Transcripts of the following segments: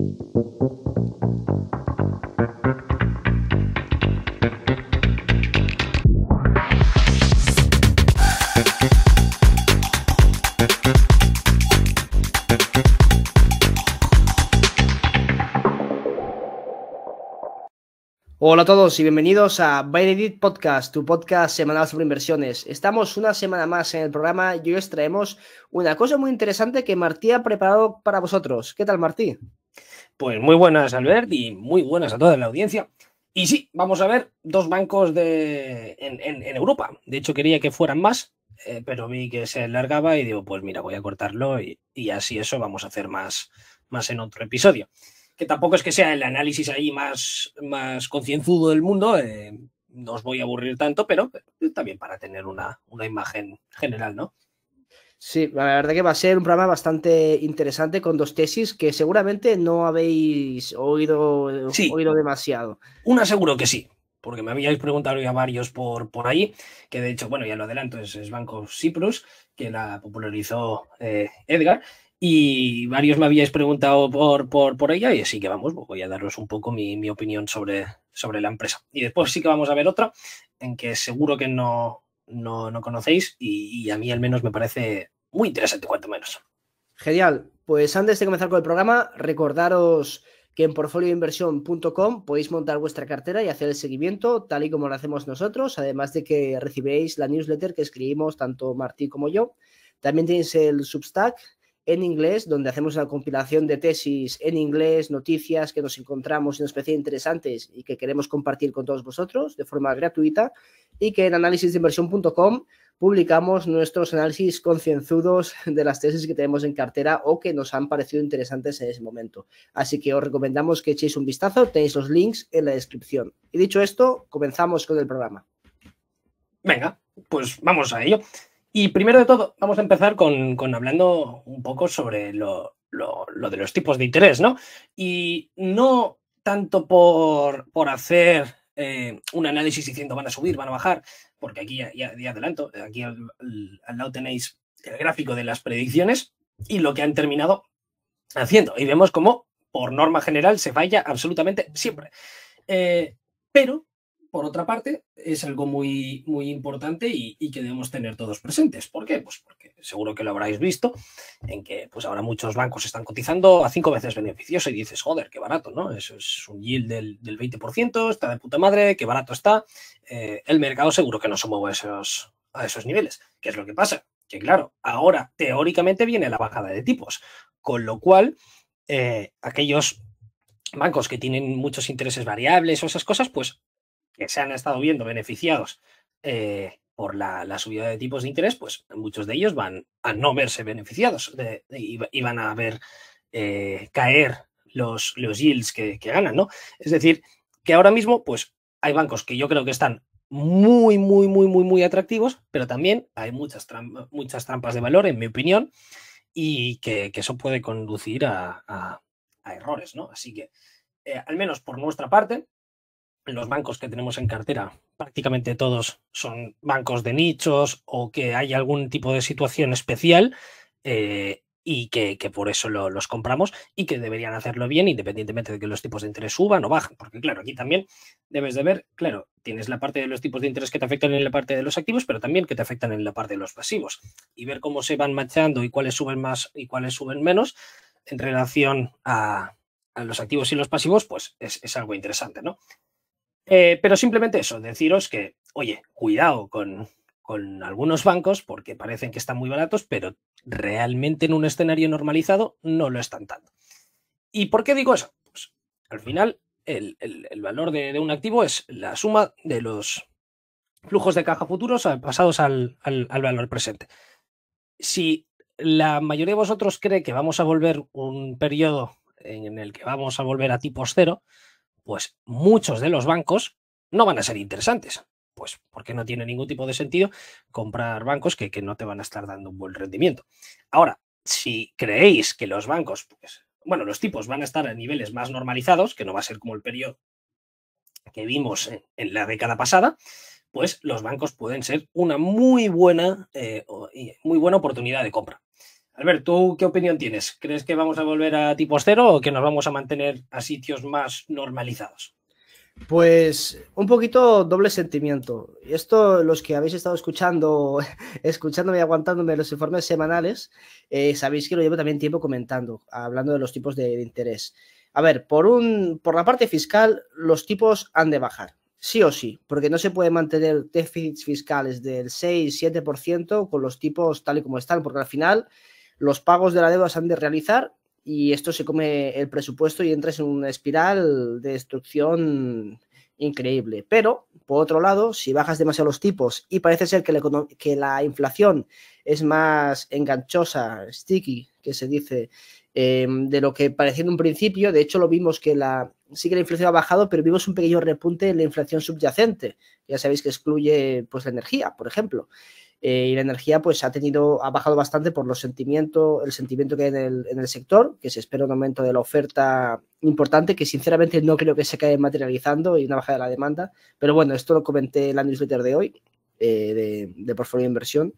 Hola a todos y bienvenidos a Byreddit Podcast, tu podcast semanal sobre inversiones. Estamos una semana más en el programa y hoy os traemos una cosa muy interesante que Martí ha preparado para vosotros. ¿Qué tal, Martí? Pues muy buenas, Albert, y muy buenas a toda la audiencia. Y sí, vamos a ver dos bancos en Europa. De hecho, quería que fueran más, pero vi que se alargaba y digo, pues mira, voy a cortarlo y así eso vamos a hacer más en otro episodio. Que tampoco es que sea el análisis ahí más concienzudo del mundo, no os voy a aburrir tanto, pero también para tener una imagen general, ¿no? Sí, la verdad que va a ser un programa bastante interesante con dos tesis que seguramente no habéis Sí, oído demasiado. una seguro que sí, porque me habíais preguntado ya varios por ahí, que de hecho, bueno, ya lo adelanto, es Banco Cyprus, que la popularizó Edgar, y varios me habíais preguntado por ella, y así que vamos, voy a daros un poco mi opinión sobre la empresa. Y después sí que vamos a ver otra, en que seguro que no conocéis, y a mí al menos me parece muy interesante, cuanto menos. Genial. Pues antes de comenzar con el programa, recordaros que en portfolioinversión.com podéis montar vuestra cartera y hacer el seguimiento tal y como lo hacemos nosotros, además de que recibiréis la newsletter que escribimos tanto Martí como yo. También tenéis el Substack en inglés, donde hacemos una compilación de tesis en inglés, noticias que nos encontramos y nos parecen interesantes y que queremos compartir con todos vosotros de forma gratuita, y que en análisisdeinversión.com publicamos nuestros análisis concienzudos de las tesis que tenemos en cartera o que nos han parecido interesantes en ese momento. Así que os recomendamos que echéis un vistazo, tenéis los links en la descripción. Y dicho esto, comenzamos con el programa. Venga, pues vamos a ello. Y primero de todo, vamos a empezar con hablando un poco sobre lo de los tipos de interés, ¿no? Y no tanto por hacer un análisis diciendo van a subir, van a bajar, porque aquí ya adelanto, aquí al lado tenéis el gráfico de las predicciones y lo que han terminado haciendo. Y vemos cómo, por norma general, se falla absolutamente siempre. Pero por otra parte, es algo muy importante y que debemos tener todos presentes. ¿Por qué? Pues porque seguro que lo habréis visto, en que pues ahora muchos bancos están cotizando a 5 veces beneficioso y dices, joder, qué barato, ¿no? Eso es un yield del 20%, está de puta madre, qué barato está. El mercado seguro que no se mueve a esos niveles. ¿Qué es lo que pasa? Que claro, ahora teóricamente viene la bajada de tipos, con lo cual aquellos bancos que tienen muchos intereses variables o esas cosas, pues que se han estado viendo beneficiados por la subida de tipos de interés, pues muchos de ellos van a no verse beneficiados y van a ver caer los yields que ganan, ¿no? Es decir, que ahora mismo, pues hay bancos que yo creo que están muy atractivos, pero también hay muchas trampas de valor, en mi opinión, y que eso puede conducir a errores, ¿no? Así que, al menos por nuestra parte, los bancos que tenemos en cartera, prácticamente todos son bancos de nichos o que hay algún tipo de situación especial y que por eso los compramos y que deberían hacerlo bien independientemente de que los tipos de interés suban o bajen. Porque claro, aquí también debes de ver, claro, tienes la parte de los tipos de interés que te afectan en la parte de los activos, pero también que te afectan en la parte de los pasivos. Y ver cómo se van machando y cuáles suben más y cuáles suben menos en relación a los activos y los pasivos, pues es algo interesante, ¿no? Pero simplemente eso, deciros que, oye, cuidado con algunos bancos porque parecen que están muy baratos, pero realmente en un escenario normalizado no lo están tanto. ¿Y por qué digo eso? Pues al final el valor de un activo es la suma de los flujos de caja futuros pasados al valor presente. Si la mayoría de vosotros cree que vamos a volver un periodo en el que vamos a volver a tipos cero, pues muchos de los bancos no van a ser interesantes. Pues porque no tiene ningún tipo de sentido comprar bancos que no te van a estar dando un buen rendimiento. Ahora, si creéis que los bancos, pues, bueno, los tipos van a estar a niveles más normalizados, que no va a ser como el periodo que vimos en la década pasada, pues los bancos pueden ser una muy buena oportunidad de compra. Albert, ¿tú qué opinión tienes? ¿Crees que vamos a volver a tipos cero o que nos vamos a mantener a sitios más normalizados? Pues un poquito doble sentimiento. Esto, los que habéis estado escuchándome y aguantándome los informes semanales, sabéis que lo llevo también tiempo comentando, hablando de los tipos de interés. A ver, por la parte fiscal, los tipos han de bajar, sí o sí, porque no se puede mantener déficits fiscales del 6-7% con los tipos tal y como están, porque al final los pagos de la deuda se han de realizar y esto se come el presupuesto y entras en una espiral de destrucción increíble. Pero, por otro lado, si bajas demasiado los tipos y parece ser que la inflación es más enganchosa, sticky, que se dice, de lo que parecía en un principio, de hecho lo vimos sí que la inflación ha bajado, pero vimos un pequeño repunte en la inflación subyacente. Ya sabéis que excluye pues, la energía, por ejemplo. Y la energía pues ha bajado bastante por el sentimiento que hay en el sector, que se espera un aumento de la oferta importante, que sinceramente no creo que se acabe materializando y una bajada de la demanda, pero bueno, esto lo comenté en la newsletter de hoy, de portfolio de inversión.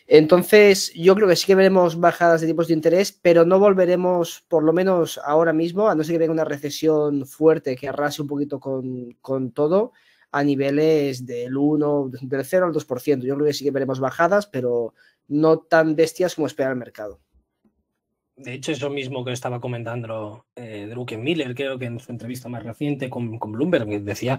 Entonces, yo creo que sí que veremos bajadas de tipos de interés, pero no volveremos, por lo menos ahora mismo, a no ser que venga una recesión fuerte que arrase un poquito con todo, a niveles del 0 al 2%. Yo creo que sí que veremos bajadas, pero no tan bestias como espera el mercado. De hecho, eso mismo que estaba comentando Druckenmiller, creo que en su entrevista más reciente con Bloomberg, decía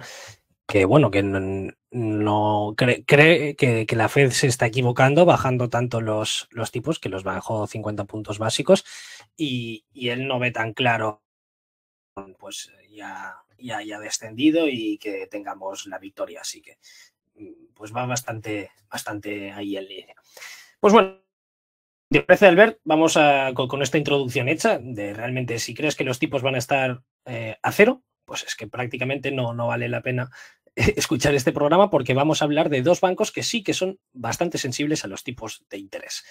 que bueno, que no cree que la Fed se está equivocando bajando tanto los tipos, que los bajó 50 puntos básicos, y él no ve tan claro pues ya descendido y que tengamos la victoria. Así que pues va bastante ahí en línea. Pues bueno, ¿te parece, Albert? Vamos con esta introducción hecha de realmente si crees que los tipos van a estar a cero, pues es que prácticamente no vale la pena escuchar este programa porque vamos a hablar de dos bancos que sí que son bastante sensibles a los tipos de interés.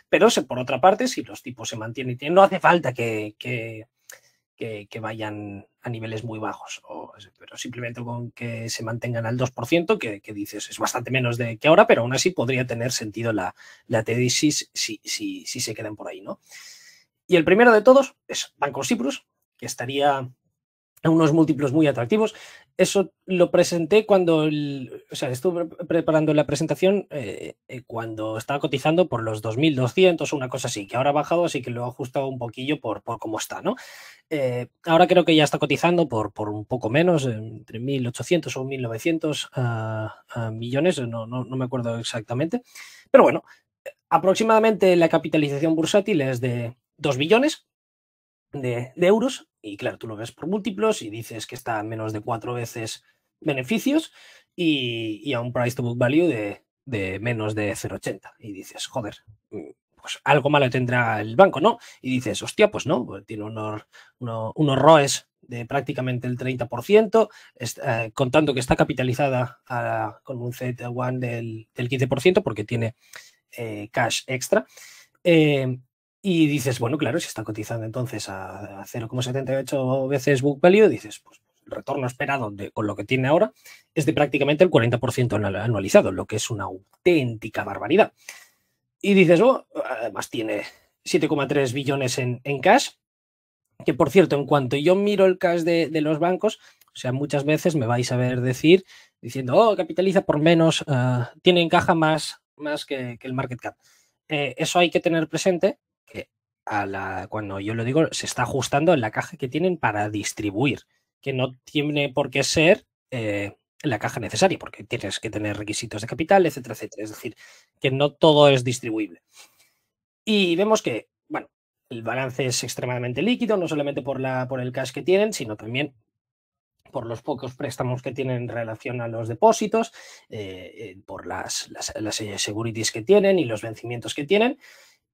Pero por otra parte, si los tipos se mantienen, no hace falta que vayan a niveles muy bajos, pero simplemente con que se mantengan al 2%, que dices es bastante menos de que ahora, pero aún así podría tener sentido la tesis si se quedan por ahí, ¿no? Y el primero de todos es Banco Cyprus, que estaría a unos múltiplos muy atractivos. Eso lo presenté cuando, estuve preparando la presentación cuando estaba cotizando por los 2.200 o una cosa así, que ahora ha bajado, así que lo he ajustado un poquillo por cómo está, ¿no? Ahora creo que ya está cotizando por un poco menos, entre 1.800 o 1.900 millones, no me acuerdo exactamente, pero bueno, aproximadamente la capitalización bursátil es de 2 billones de euros, y claro, tú lo ves por múltiplos y dices que está a menos de 4 veces beneficios y a un price to book value de menos de 0,80, y dices, joder, pues algo malo tendrá el banco, ¿no? Y dices, hostia, pues no, pues tiene unos ROEs de prácticamente el 30%, contando que está capitalizada con un CET1 del 15% porque tiene cash extra. Y dices, bueno, claro, si está cotizando entonces a 0,78 veces book value, dices, pues el retorno esperado con lo que tiene ahora es de prácticamente el 40% anualizado, lo que es una auténtica barbaridad. Y dices, además tiene 7,3 billones en cash, que por cierto, en cuanto yo miro el cash de los bancos, o sea, muchas veces me vais a ver decir, diciendo, capitaliza por menos, tiene en caja más que el market cap. Eso hay que tener presente, que cuando yo lo digo, se está ajustando en la caja que tienen para distribuir, que no tiene por qué ser la caja necesaria, porque tienes que tener requisitos de capital, etcétera, etcétera. Es decir, que no todo es distribuible. Y vemos que, bueno, el balance es extremadamente líquido, no solamente por el cash que tienen, sino también por los pocos préstamos que tienen en relación a los depósitos, por las securities que tienen y los vencimientos que tienen.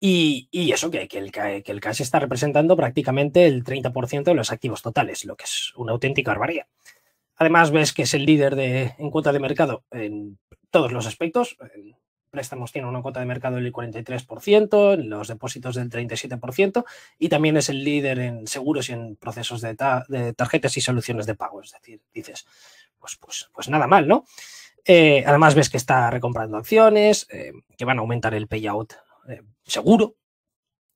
Y eso, que el cash está representando prácticamente el 30% de los activos totales, lo que es una auténtica barbaridad. Además, ves que es el líder en cuota de mercado en todos los aspectos. En préstamos tiene una cuota de mercado del 43%, en los depósitos del 37%, y también es el líder en seguros y en procesos de tarjetas y soluciones de pago. Es decir, dices, pues nada mal, ¿no? Además, ves que está recomprando acciones, que van a aumentar el payout seguro.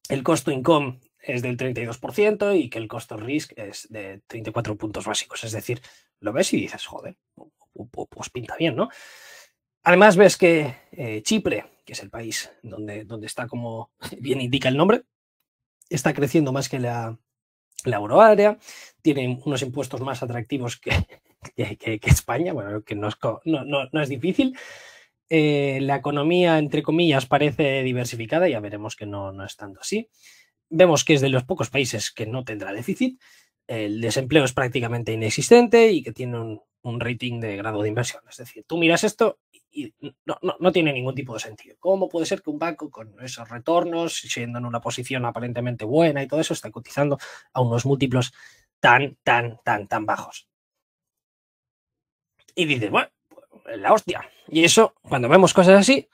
el costo income es del 32% y que el costo risk es de 34 puntos básicos. Es decir, lo ves y dices, joder, pues pinta bien, ¿no? Además ves que Chipre, que es el país donde está, como bien indica el nombre, está creciendo más que la euroárea, tiene unos impuestos más atractivos que España, bueno, que no es difícil. La economía, entre comillas, parece diversificada, ya veremos que no es tanto así. Vemos que es de los pocos países que no tendrá déficit, el desempleo es prácticamente inexistente y que tiene un rating de grado de inversión. Es decir, tú miras esto y no tiene ningún tipo de sentido. ¿Cómo puede ser que un banco con esos retornos, siendo en una posición aparentemente buena y todo eso, está cotizando a unos múltiplos tan bajos? Y dices, bueno, la hostia. Y eso, cuando vemos cosas así,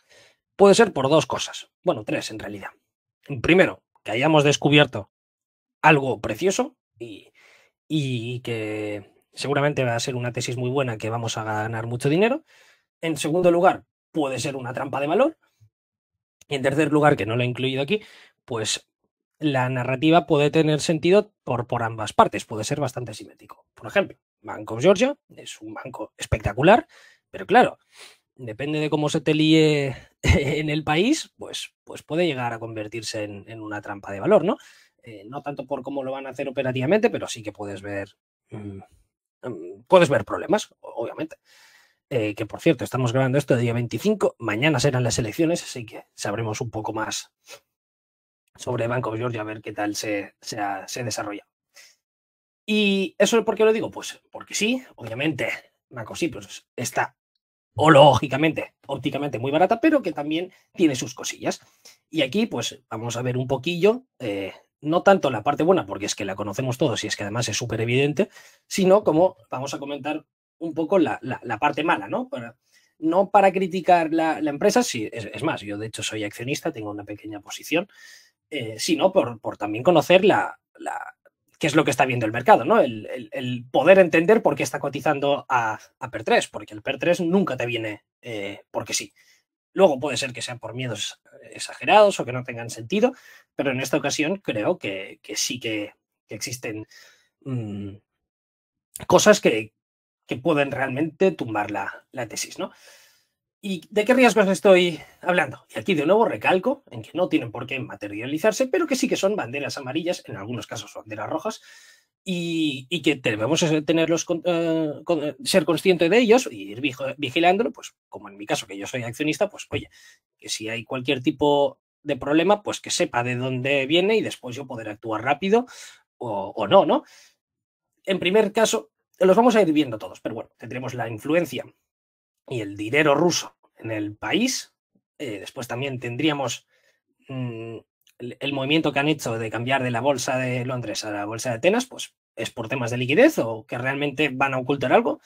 puede ser por dos cosas. Bueno, tres en realidad. Primero, que hayamos descubierto algo precioso y que seguramente va a ser una tesis muy buena, que vamos a ganar mucho dinero. En segundo lugar, puede ser una trampa de valor. Y en tercer lugar, que no lo he incluido aquí, pues la narrativa puede tener sentido por ambas partes, puede ser bastante simétrico. Por ejemplo, Bank of Georgia es un banco espectacular, pero claro, depende de cómo se te líe en el país, pues puede llegar a convertirse en una trampa de valor, ¿no? No tanto por cómo lo van a hacer operativamente, pero sí que puedes ver problemas, obviamente. Que por cierto, estamos grabando esto el día 25, mañana serán las elecciones, así que sabremos un poco más sobre Bank of Georgia, a ver qué tal se desarrolla. ¿Y eso por qué lo digo? Pues porque sí, obviamente, Bank of Cyprus está, o lógicamente, ópticamente muy barata, pero que también tiene sus cosillas. Y aquí, pues, vamos a ver un poquillo, no tanto la parte buena, porque es que la conocemos todos y es que además es súper evidente, sino como vamos a comentar un poco la parte mala, ¿no? No para criticar la empresa, sí, es más, yo de hecho soy accionista, tengo una pequeña posición, sino por también conocer qué es lo que está viendo el mercado, ¿no? El poder entender por qué está cotizando a PER 3, porque el PER 3 nunca te viene porque sí. Luego puede ser que sean por miedos exagerados o que no tengan sentido, pero en esta ocasión creo que sí que existen cosas que pueden realmente tumbar la tesis, ¿no? ¿Y de qué riesgos estoy hablando? Y aquí de nuevo recalco en que no tienen por qué materializarse, pero que sí que son banderas amarillas, en algunos casos banderas rojas, y que debemos tenerlos, ser consciente de ellos y ir vigilándolo, pues como en mi caso, que yo soy accionista, pues oye, que si hay cualquier tipo de problema, pues que sepa de dónde viene y después yo poder actuar rápido o no, ¿no? En primer caso, los vamos a ir viendo todos, pero bueno, tendremos la influencia y el dinero ruso en el país. Después también tendríamos el movimiento que han hecho de cambiar de la bolsa de Londres a la bolsa de Atenas, pues es por temas de liquidez o que realmente van a ocultar algo.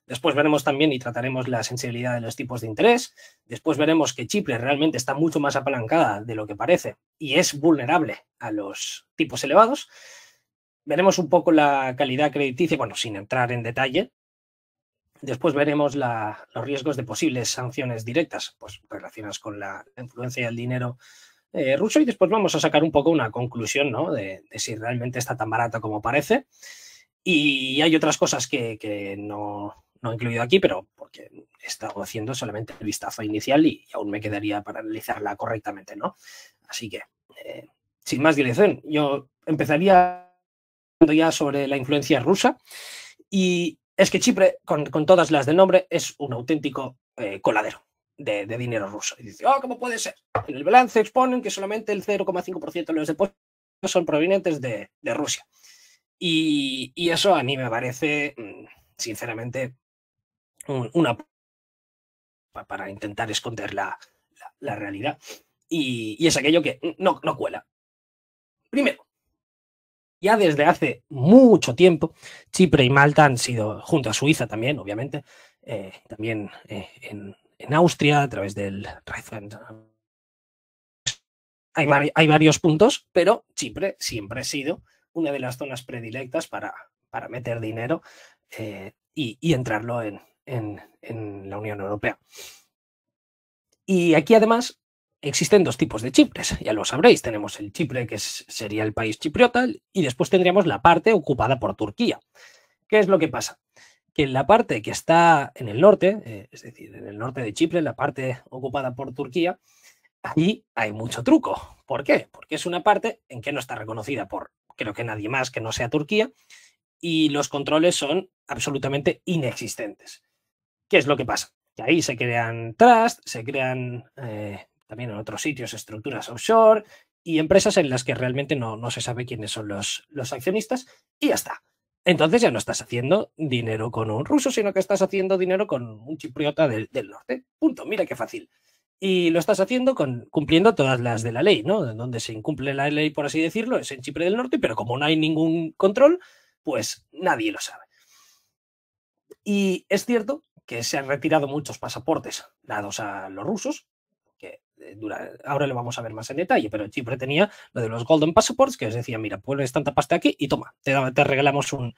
Después veremos también y trataremos la sensibilidad de los tipos de interés. Después veremos que Chipre realmente está mucho más apalancada de lo que parece y es vulnerable a los tipos elevados. Veremos un poco la calidad crediticia, bueno, sin entrar en detalle. Después veremos los riesgos de posibles sanciones directas, pues relacionadas con la influencia del dinero ruso, y después vamos a sacar un poco una conclusión, ¿no? de si realmente está tan barato como parece. Y hay otras cosas que no he incluido aquí, pero porque he estado haciendo solamente el vistazo inicial y aún me quedaría para analizarla correctamente, ¿no? Así que, sin más dilación, yo empezaría ya sobre la influencia rusa. Y es que Chipre, con todas las de nombre, es un auténtico coladero de dinero ruso. Y dice, ¿cómo puede ser? En el balance exponen que solamente el 0,5% de los depósitos son provenientes de Rusia. Y eso a mí me parece, sinceramente, una para intentar esconder la realidad. Y es aquello que no cuela. Primero, ya desde hace mucho tiempo, Chipre y Malta han sido, junto a Suiza también, obviamente, también en Austria, a través del Reichsband. Hay varios puntos, pero Chipre siempre ha sido una de las zonas predilectas para meter dinero y entrarlo en la Unión Europea. Y aquí, además, existen dos tipos de Chipres, ya lo sabréis. Tenemos el Chipre, que sería el país chipriota, y después tendríamos la parte ocupada por Turquía. ¿Qué es lo que pasa? Que en la parte que está en el norte, es decir, en el norte de Chipre, la parte ocupada por Turquía, ahí hay mucho truco. ¿Por qué? Porque es una parte en que no está reconocida por, creo que nadie más que no sea Turquía, y los controles son absolutamente inexistentes. ¿Qué es lo que pasa? Que ahí se crean trusts, se crean también en otros sitios estructuras offshore y empresas en las que realmente no se sabe quiénes son los accionistas y ya está. Entonces ya no estás haciendo dinero con un ruso, sino que estás haciendo dinero con un chipriota del norte. Punto. Mira qué fácil. Y lo estás haciendo cumpliendo todas las de la ley, ¿no? Donde se incumple la ley, por así decirlo, es en Chipre del Norte, pero como no hay ningún control, pues nadie lo sabe. Y es cierto que se han retirado muchos pasaportes dados a los rusos, que ahora lo vamos a ver más en detalle, pero Chipre tenía lo de los Golden Passports, que os decía, mira, pones tanta pasta aquí y toma, te regalamos un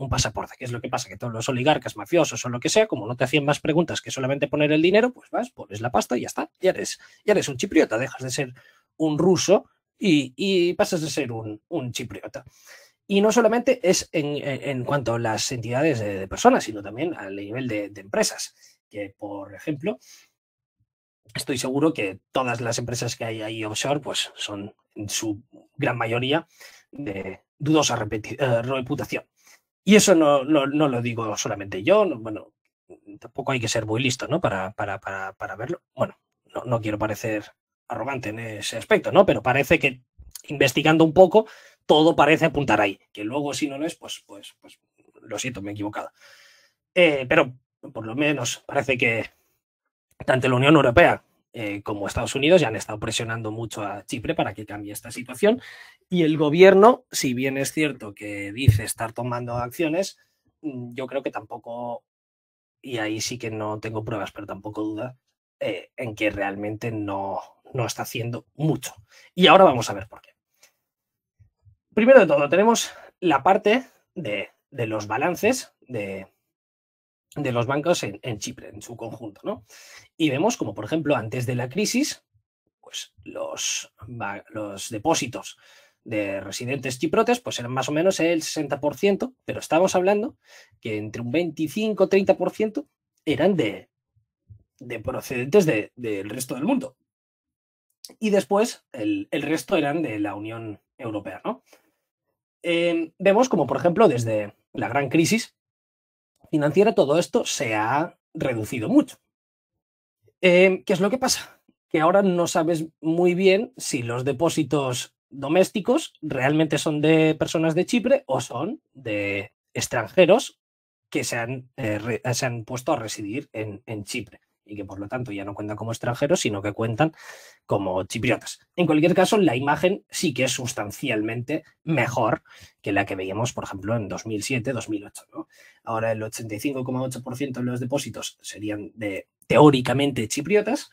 pasaporte. ¿Qué es lo que pasa? Que todos los oligarcas, mafiosos o lo que sea, como no te hacían más preguntas que solamente poner el dinero, pues vas, pones la pasta y ya está, ya eres un chipriota, dejas de ser un ruso y pasas de ser un chipriota. Y no solamente es en cuanto a las entidades de personas, sino también al nivel de empresas. Que, por ejemplo, estoy seguro que todas las empresas que hay ahí offshore pues son en su gran mayoría de dudosa reputación. Y eso no lo digo solamente yo, bueno, tampoco hay que ser muy listo, ¿no? Para verlo. Bueno, no quiero parecer arrogante en ese aspecto, ¿no? Pero parece que investigando un poco, todo parece apuntar ahí. Que luego si no lo es, pues lo siento, me he equivocado. Pero por lo menos parece que tanto la Unión Europea como Estados Unidos ya han estado presionando mucho a Chipre para que cambie esta situación. Y el gobierno, si bien es cierto que dice estar tomando acciones, yo creo que tampoco, y ahí sí que no tengo pruebas, pero tampoco duda, en que realmente no está haciendo mucho. Y ahora vamos a ver por qué. Primero de todo, tenemos la parte de los balances de los bancos en Chipre, en su conjunto, ¿no? Y vemos como, por ejemplo, antes de la crisis, pues los depósitos de residentes chiprotes pues eran más o menos el 60%, pero estamos hablando que entre un 25-30% eran de procedentes del resto del mundo. Y después el resto eran de la Unión Europea, ¿no? Vemos como, por ejemplo, desde la gran crisis financiera todo esto se ha reducido mucho. ¿Qué es lo que pasa? Que ahora no sabes muy bien si los depósitos domésticos realmente son de personas de Chipre o son de extranjeros que se han puesto a residir en Chipre y que por lo tanto ya no cuentan como extranjeros, sino que cuentan como chipriotas. En cualquier caso, la imagen sí que es sustancialmente mejor que la que veíamos, por ejemplo, en 2007-2008, ¿no? Ahora el 85,8% de los depósitos serían teóricamente chipriotas,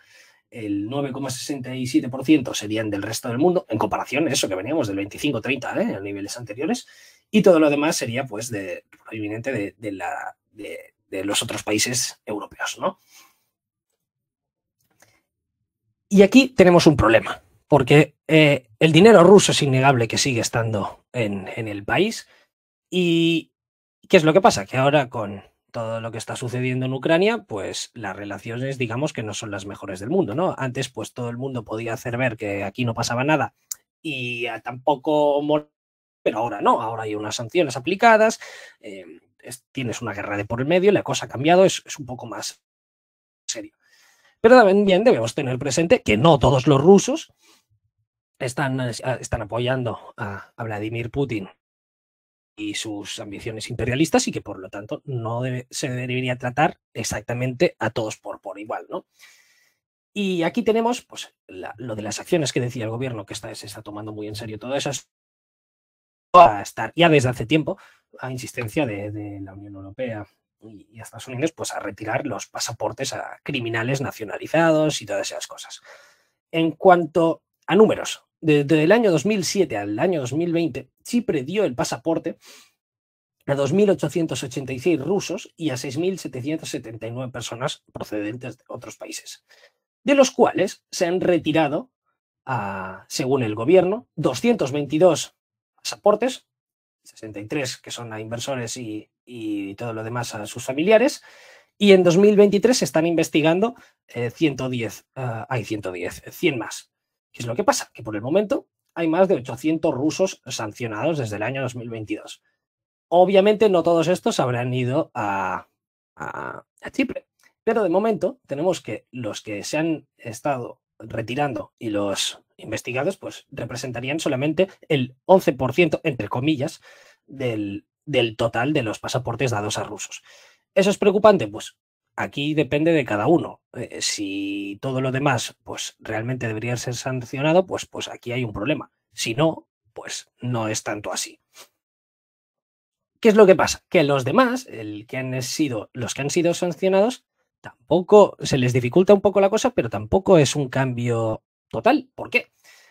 el 9,67% serían del resto del mundo, en comparación a eso que veníamos del 25-30, a niveles anteriores, y todo lo demás sería pues proveniente de los otros países europeos, ¿no? Y aquí tenemos un problema, porque el dinero ruso es innegable que sigue estando en el país. ¿Y qué es lo que pasa? Que ahora con todo lo que está sucediendo en Ucrania, pues las relaciones, digamos que no son las mejores del mundo, ¿no? Antes, pues todo el mundo podía hacer ver que aquí no pasaba nada y tampoco, pero ahora no, ahora hay unas sanciones aplicadas, tienes una guerra de por el medio y la cosa ha cambiado, es un poco más serio. Pero también debemos tener presente que no todos los rusos están apoyando a Vladimir Putin y sus ambiciones imperialistas y que por lo tanto no se debería tratar exactamente a todos por igual, ¿no? Y aquí tenemos pues lo de las acciones que decía el gobierno, que se está tomando muy en serio todo eso, a estar ya desde hace tiempo a insistencia de la Unión Europea y Estados Unidos pues a retirar los pasaportes a criminales nacionalizados y todas esas cosas. En cuanto a números, desde el año 2007 al año 2020, Chipre dio el pasaporte a 2.886 rusos y a 6.779 personas procedentes de otros países. de los cuales se han retirado, según el gobierno, 222 pasaportes, 63 que son a inversores y todo lo demás a sus familiares, y en 2023 se están investigando 100 más. ¿Qué es lo que pasa? Que por el momento hay más de 800 rusos sancionados desde el año 2022. Obviamente no todos estos habrán ido a Chipre, pero de momento tenemos que los que se han estado retirando y los investigados pues representarían solamente el 11%, entre comillas, del total de los pasaportes dados a rusos. ¿Eso es preocupante? Pues aquí depende de cada uno. Si todo lo demás pues realmente debería ser sancionado, pues aquí hay un problema. Si no, pues no es tanto así. ¿Qué es lo que pasa? Que los demás, los que han sido sancionados, tampoco se les dificulta un poco la cosa, pero tampoco es un cambio total. ¿Por qué?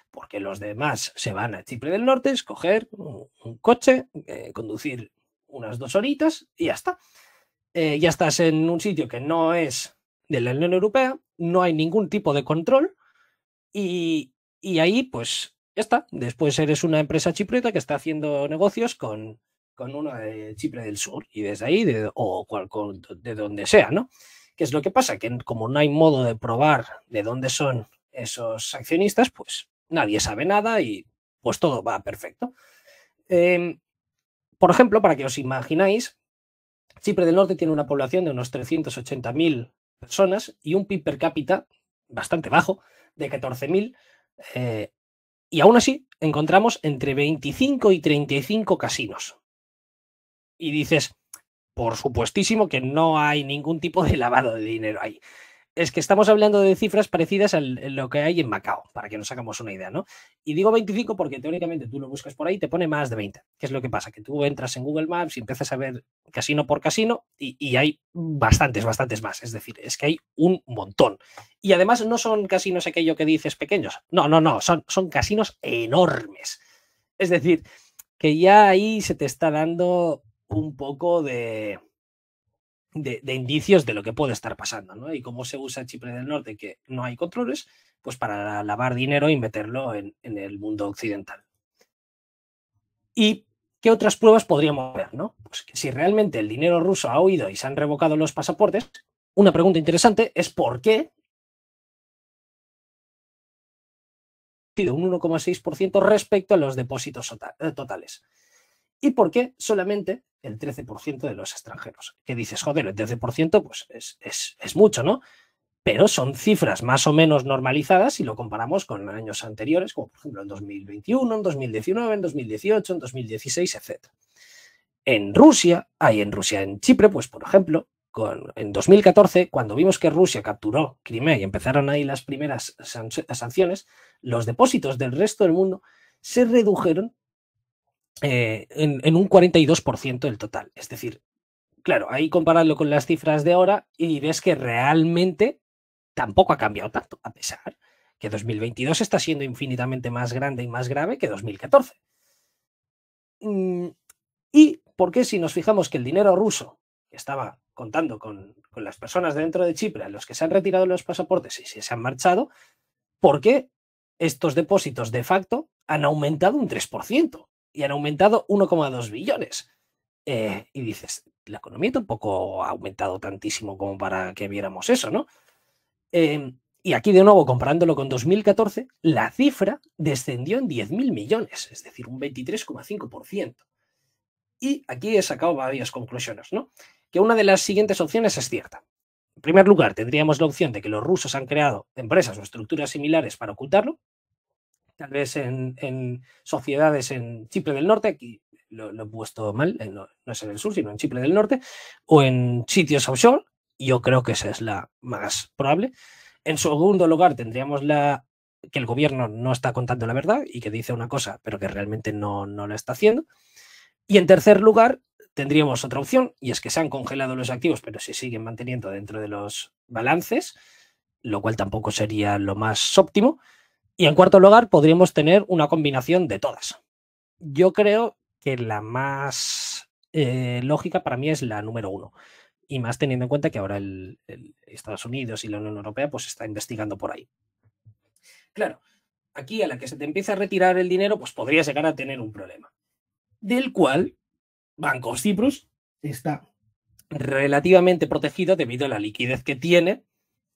Porque los demás se van a Chipre del Norte, escoger un coche, conducir unas 2 horitas y ya está. Ya estás en un sitio que no es de la Unión Europea, no hay ningún tipo de control y ahí pues ya está. Después eres una empresa chipriota que está haciendo negocios con uno de Chipre del Sur y desde ahí de donde sea, ¿no? ¿Qué es lo que pasa? Que como no hay modo de probar de dónde son esos accionistas, pues nadie sabe nada y pues todo va perfecto. Por ejemplo, para que os imagináis, Chipre del Norte tiene una población de unos 380.000 personas y un PIB per cápita bastante bajo, de 14.000, y aún así encontramos entre 25 y 35 casinos. Y dices, por supuestísimo que no hay ningún tipo de lavado de dinero ahí. Es que estamos hablando de cifras parecidas a lo que hay en Macao, para que nos hagamos una idea, ¿no? Y digo 25 porque teóricamente tú lo buscas por ahí y te pone más de 20. ¿Qué es lo que pasa? Que tú entras en Google Maps y empiezas a ver casino por casino y hay bastantes más. Es decir, es que hay un montón. Y además no son casinos aquello que dices pequeños. No. Son casinos enormes. Es decir, que ya ahí se te está dando un poco de indicios de lo que puede estar pasando, ¿no? Y cómo se usa Chipre del Norte, que no hay controles, pues para lavar dinero y meterlo en el mundo occidental. ¿Y qué otras pruebas podríamos ver, no? Pues que si realmente el dinero ruso ha huido y se han revocado los pasaportes, una pregunta interesante es ¿por qué ha sido un 1,6% respecto a los depósitos totales? ¿Y por qué solamente el 13% de los extranjeros? Que dices, joder, el 13% pues es mucho, ¿no? Pero son cifras más o menos normalizadas si lo comparamos con años anteriores, como por ejemplo en 2021, en 2019, en 2018, en 2016, etc. En Chipre, pues por ejemplo, en 2014, cuando vimos que Rusia capturó Crimea y empezaron ahí las primeras sanciones, los depósitos del resto del mundo se redujeron en un 42% del total. Es decir, claro, ahí compararlo con las cifras de ahora y ves que realmente tampoco ha cambiado tanto, a pesar que 2022 está siendo infinitamente más grande y más grave que 2014. ¿Y por qué si nos fijamos que el dinero ruso que estaba contando con las personas dentro de Chipre, a los que se han retirado los pasaportes y se han marchado, por qué estos depósitos de facto han aumentado un 3% y han aumentado 1,2 billones? Y dices, la economía tampoco ha aumentado tantísimo como para que viéramos eso, ¿no? Y aquí de nuevo, comparándolo con 2014, la cifra descendió en 10.000 millones, es decir, un 23,5%. Y aquí he sacado varias conclusiones, ¿no? Que una de las siguientes opciones es cierta. En primer lugar, tendríamos la opción de que los rusos han creado empresas o estructuras similares para ocultarlo, tal vez en sociedades en Chipre del Norte, aquí lo he puesto mal, no es en el sur, sino en Chipre del Norte, o en sitios offshore. Yo creo que esa es la más probable. En segundo lugar, tendríamos que el gobierno no está contando la verdad y que dice una cosa, pero que realmente no la está haciendo. Y en tercer lugar, tendríamos otra opción, y es que se han congelado los activos, pero se siguen manteniendo dentro de los balances, lo cual tampoco sería lo más óptimo. Y en cuarto lugar, podríamos tener una combinación de todas. Yo creo que la más lógica para mí es la número 1, Y más teniendo en cuenta que ahora Estados Unidos y la Unión Europea pues está investigando por ahí. Claro, aquí a la que se te empieza a retirar el dinero, pues podrías llegar a tener un problema, del cual Bank of Cyprus está relativamente protegido debido a la liquidez que tiene,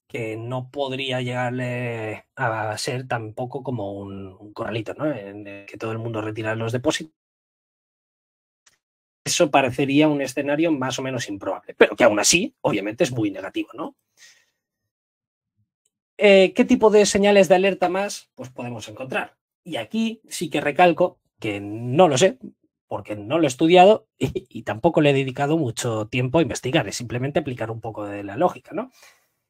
que no podría llegarle a ser tampoco como un corralito, ¿no? En el que todo el mundo retira los depósitos. Eso parecería un escenario más o menos improbable, pero que aún así, obviamente, es muy negativo, ¿no? ¿Qué tipo de señales de alerta más pues podemos encontrar? Y aquí sí que recalco que no lo sé, porque no lo he estudiado y tampoco le he dedicado mucho tiempo a investigar, es simplemente aplicar un poco de la lógica, ¿no?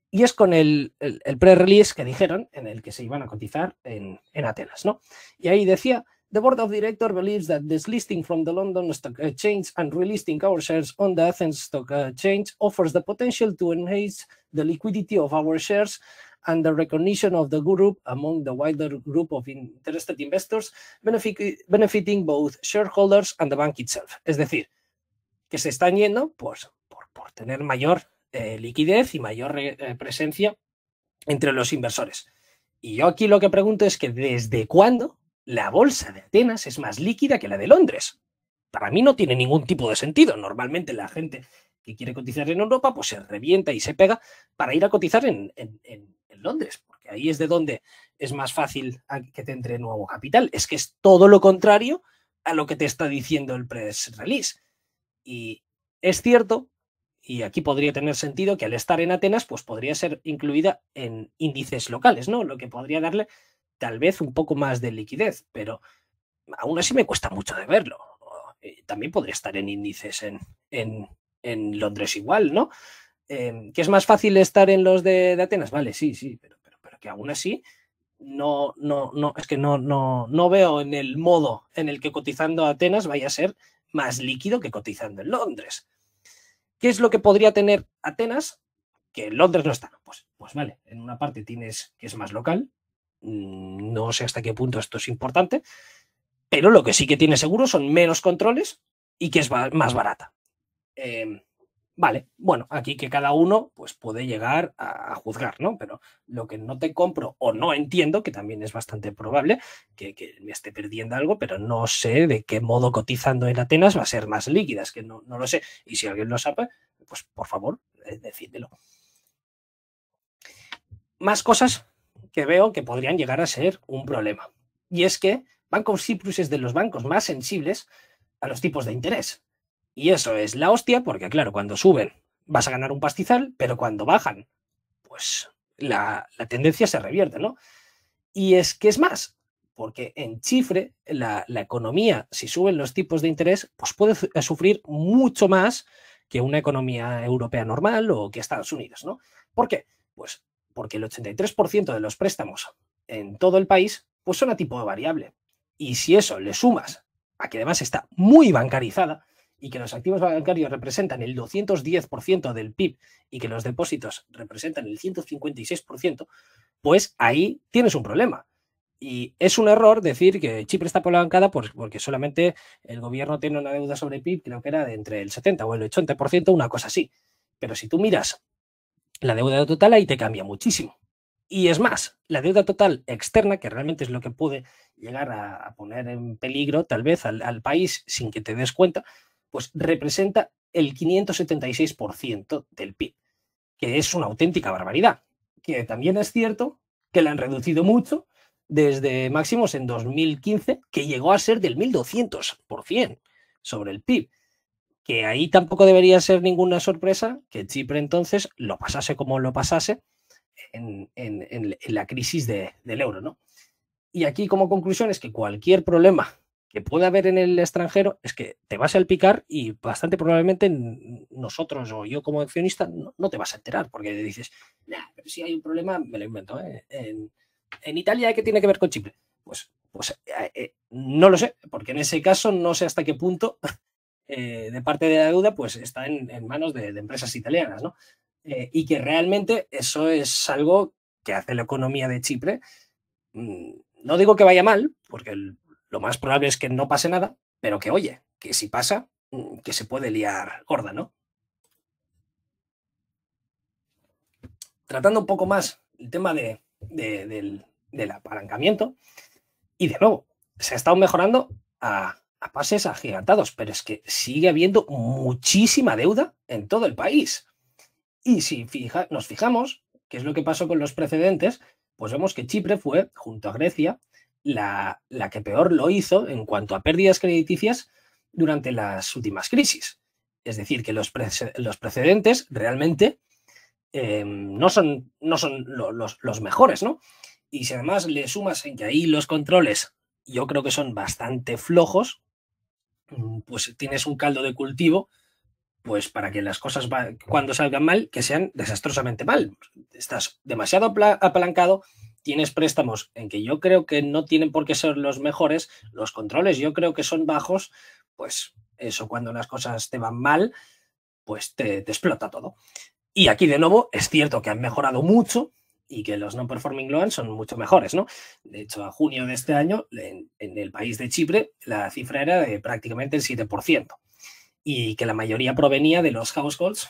Y es con el pre-release que dijeron, en el que se iban a cotizar en Atenas, ¿no? Y ahí decía, the board of directors believes that this listing from the London Stock Exchange and relisting our shares on the Athens Stock Exchange offers the potential to enhance the liquidity of our shares and the recognition of the group among the wider group of interested investors, benefiting both shareholders and the bank itself. Es decir, que se están yendo pues, por tener mayor liquidez y mayor presencia entre los inversores. Y yo aquí lo que pregunto es que ¿desde cuándo la bolsa de Atenas es más líquida que la de Londres? Para mí no tiene ningún tipo de sentido. Normalmente la gente que quiere cotizar en Europa pues se revienta y se pega para ir a cotizar en Londres, porque ahí es de donde es más fácil que te entre nuevo capital. Es que es todo lo contrario a lo que te está diciendo el press release. Y es cierto, y aquí podría tener sentido, que al estar en Atenas, pues podría ser incluida en índices locales, ¿no? Lo que podría darle tal vez un poco más de liquidez, pero aún así me cuesta mucho de verlo. También podría estar en índices en Londres igual, ¿no? ¿Que es más fácil estar en los de Atenas? Vale, sí, pero que aún así es que no veo en el modo en el que cotizando a Atenas vaya a ser más líquido que cotizando en Londres. ¿Qué es lo que podría tener Atenas que en Londres no está? Pues vale, en una parte tienes que es más local, no sé hasta qué punto esto es importante, pero lo que sí que tiene seguro son menos controles y que es más barata. Vale, bueno, aquí que cada uno pues puede llegar a juzgar, ¿no? Pero lo que no te compro o no entiendo, que también es bastante probable que me esté perdiendo algo, pero no sé de qué modo cotizando en Atenas va a ser más líquida, es que no lo sé. Y si alguien lo sabe, pues por favor, decídelo. Más cosas que veo que podrían llegar a ser un problema. Y es que Bank of Cyprus es de los bancos más sensibles a los tipos de interés. Y eso es la hostia, porque claro, cuando suben vas a ganar un pastizal, pero cuando bajan, pues la tendencia se revierte, ¿no? Y es que es más, porque en Chipre la economía, si suben los tipos de interés, pues puede sufrir mucho más que una economía europea normal o que Estados Unidos, ¿no? ¿Por qué? Pues porque el 83% de los préstamos en todo el país pues son a tipo variable. Y si eso le sumas a que además está muy bancarizada y que los activos bancarios representan el 210% del PIB y que los depósitos representan el 156%, pues ahí tienes un problema. Y es un error decir que Chipre está apalancada porque solamente el gobierno tiene una deuda sobre PIB, creo que era de entre el 70 o el 80%, una cosa así. Pero si tú miras la deuda total, ahí te cambia muchísimo. Y es más, la deuda total externa, que realmente es lo que puede llegar a poner en peligro tal vez al país sin que te des cuenta, pues representa el 576% del PIB, que es una auténtica barbaridad. Que también es cierto que la han reducido mucho desde máximos en 2015, que llegó a ser del 1200% sobre el PIB. Que ahí tampoco debería ser ninguna sorpresa que Chipre entonces lo pasase como lo pasase en la crisis del euro, ¿no? Y aquí como conclusión es que cualquier problema que pueda haber en el extranjero es que te vas a salpicar y bastante probablemente nosotros o yo como accionista no te vas a enterar porque dices, nah, pero si hay un problema me lo invento. En Italia, ¿qué tiene que ver con Chipre? Pues no lo sé, porque en ese caso no sé hasta qué punto de parte de la deuda pues está en manos de empresas italianas, ¿no? Y que realmente eso es algo que hace la economía de Chipre. No digo que vaya mal, porque lo más probable es que no pase nada, pero que oye, que si pasa, que se puede liar gorda, ¿no? tratando un poco más el tema del apalancamiento, y de nuevo, se ha estado mejorando a pases agigantados, pero es que sigue habiendo muchísima deuda en todo el país. Y si nos fijamos qué es lo que pasó con los precedentes, pues vemos que Chipre fue, junto a Grecia, la que peor lo hizo en cuanto a pérdidas crediticias durante las últimas crisis. Es decir, que los precedentes realmente no son los mejores, ¿no? Y si además le sumas en que ahí los controles yo creo que son bastante flojos, pues tienes un caldo de cultivo pues para que las cosas cuando salgan mal, que sean desastrosamente mal. Estás demasiado apalancado, tienes préstamos en que yo creo que no tienen por qué ser los mejores, los controles yo creo que son bajos, pues eso cuando las cosas te van mal, pues te explota todo. Y aquí de nuevo es cierto que han mejorado mucho y que los non-performing loans son mucho mejores, ¿no? De hecho, a junio de este año, en el país de Chipre, la cifra era de prácticamente el 7%. Y que la mayoría provenía de los households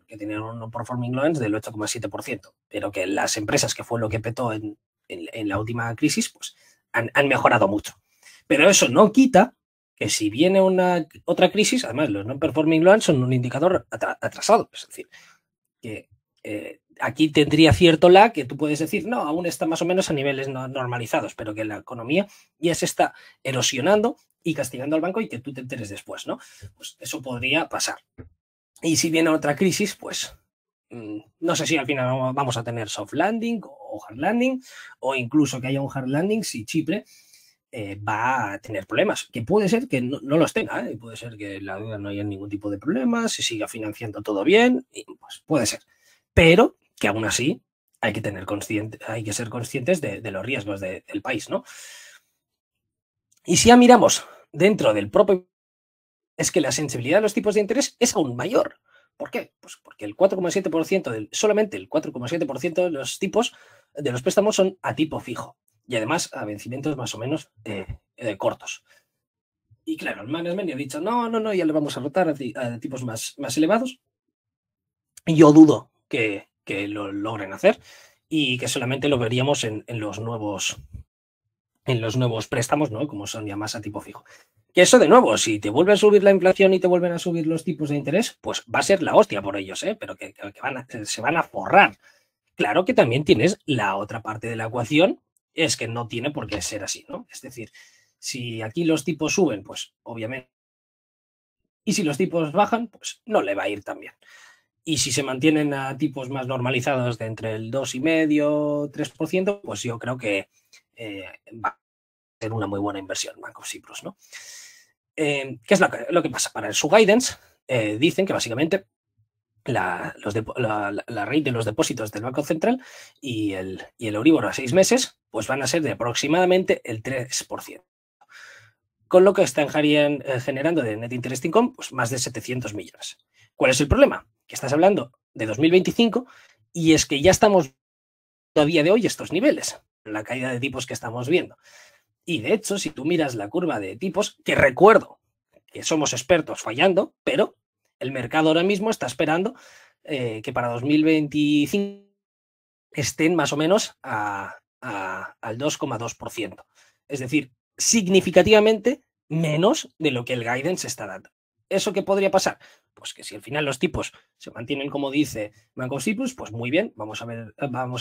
que tenían un non-performing loans del 8,7%, pero que las empresas, que fue lo que petó en la última crisis, pues han mejorado mucho. Pero eso no quita que si viene otra crisis, además los non-performing loans son un indicador atrasado, es decir, que aquí tendría cierto lag que tú puedes decir, no, aún está más o menos a niveles normalizados, pero que la economía ya se está erosionando y castigando al banco y que tú te enteres después, ¿no? Pues eso podría pasar. Y si viene otra crisis, pues no sé si al final vamos a tener soft landing o hard landing, o incluso que haya un hard landing si Chipre va a tener problemas, que puede ser que no los tenga, puede ser que la deuda no haya ningún tipo de problemas, se siga financiando todo bien, y pues puede ser, pero que aún así hay que ser conscientes de los riesgos del país, ¿no? Y si ya miramos dentro del propio, es que la sensibilidad de los tipos de interés es aún mayor. ¿Por qué? Pues porque el 4,7%, solamente el 4,7% de los tipos de los préstamos son a tipo fijo y además a vencimientos más o menos cortos. Y claro, el management ha dicho, no, ya le vamos a rotar a tipos más elevados. Y yo dudo que lo logren hacer y que solamente lo veríamos en los nuevos préstamos, ¿no? Como son ya más a tipo fijo. Que eso, de nuevo, si te vuelve a subir la inflación y te vuelven a subir los tipos de interés, pues va a ser la hostia por ellos, pero que se van a forrar. Claro que también tienes la otra parte de la ecuación, es que no tiene por qué ser así, ¿no? Es decir, si aquí los tipos suben, pues obviamente, y si los tipos bajan, pues no le va a ir tan bien. Y si se mantienen a tipos más normalizados de entre el 2,5% 3%, pues yo creo que va a ser una muy buena inversión, Bank of Cyprus, ¿no? ¿Qué es lo que pasa? Para su guidance dicen que básicamente la rate de los depósitos del Banco Central y el Euribor a 6 meses pues van a ser de aproximadamente el 3%. Con lo que están generando de net interest income pues más de 700 millones. ¿Cuál es el problema? Que estás hablando de 2025 y es que ya estamos a día de hoy estos niveles, la caída de tipos que estamos viendo. Y de hecho, si tú miras la curva de tipos, que recuerdo que somos expertos fallando, pero el mercado ahora mismo está esperando que para 2025 estén más o menos al 2,2%. Es decir, significativamente menos de lo que el guidance está dando. ¿Eso qué podría pasar? Pues que si al final los tipos se mantienen como dice Bank of Cyprus, pues muy bien, vamos a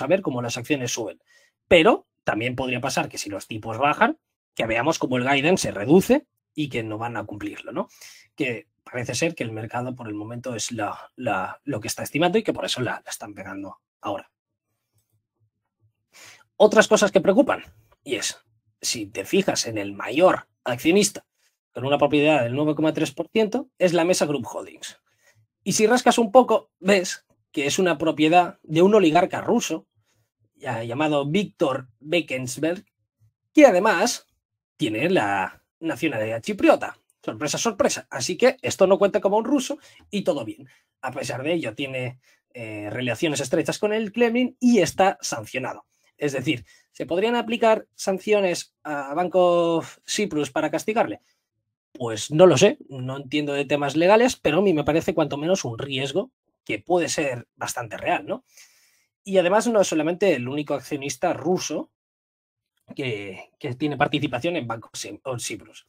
ver cómo las acciones suben. Pero también podría pasar que si los tipos bajan, que veamos cómo el guidance se reduce y que no van a cumplirlo, ¿no? Que parece ser que el mercado por el momento es lo que está estimando y que por eso la están pegando ahora. Otras cosas que preocupan, y es, si te fijas en el mayor accionista con una propiedad del 9,3%, es la Mesa Group Holdings. Y si rascas un poco, ves que es una propiedad de un oligarca ruso llamado Víctor Bekensberg, que además tiene la nacionalidad chipriota. Sorpresa, sorpresa. Así que esto no cuenta como un ruso y todo bien. A pesar de ello, tiene relaciones estrechas con el Kremlin y está sancionado. Es decir, ¿se podrían aplicar sanciones a Banco of Cyprus para castigarle? Pues no lo sé, no entiendo de temas legales, pero a mí me parece cuanto menos un riesgo que puede ser bastante real, ¿no? Y además no es solamente el único accionista ruso que tiene participación en Banco Cyprus.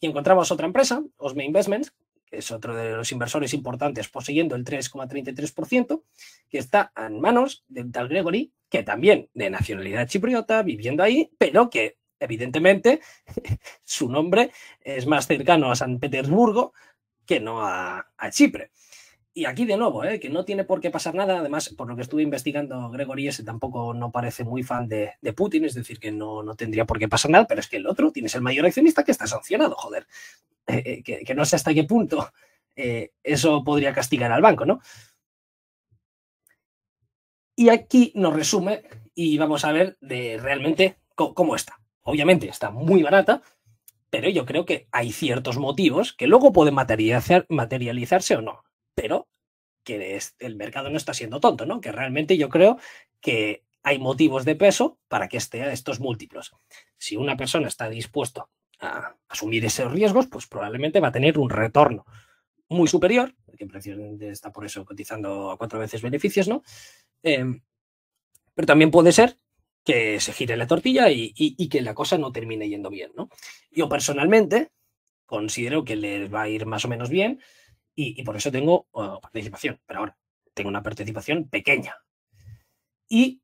Y encontramos otra empresa, Osme Investments, que es otro de los inversores importantes, poseyendo el 3,33%, que está en manos de un tal Gregory, que también de nacionalidad chipriota, viviendo ahí, pero que evidentemente su nombre es más cercano a San Petersburgo que no a Chipre. Y aquí de nuevo, que no tiene por qué pasar nada. Además, por lo que estuve investigando, Gregory ese tampoco no parece muy fan de Putin, es decir, que no tendría por qué pasar nada, pero es que el otro tienes el mayor accionista que está sancionado, joder. Que no sé hasta qué punto eso podría castigar al banco, ¿no? Y aquí nos resume y vamos a ver de realmente cómo está. Obviamente está muy barata, pero yo creo que hay ciertos motivos que luego pueden materializarse o no, pero que el mercado no está siendo tonto, ¿no? Que realmente yo creo que hay motivos de peso para que esté a estos múltiplos. Si una persona está dispuesto a asumir esos riesgos, pues probablemente va a tener un retorno muy superior, que precisamente está por eso cotizando a 4 veces beneficios, ¿no? Pero también puede ser que se gire la tortilla y que la cosa no termine yendo bien, ¿no? Yo personalmente considero que les va a ir más o menos bien y por eso tengo participación, pero ahora tengo una participación pequeña. Y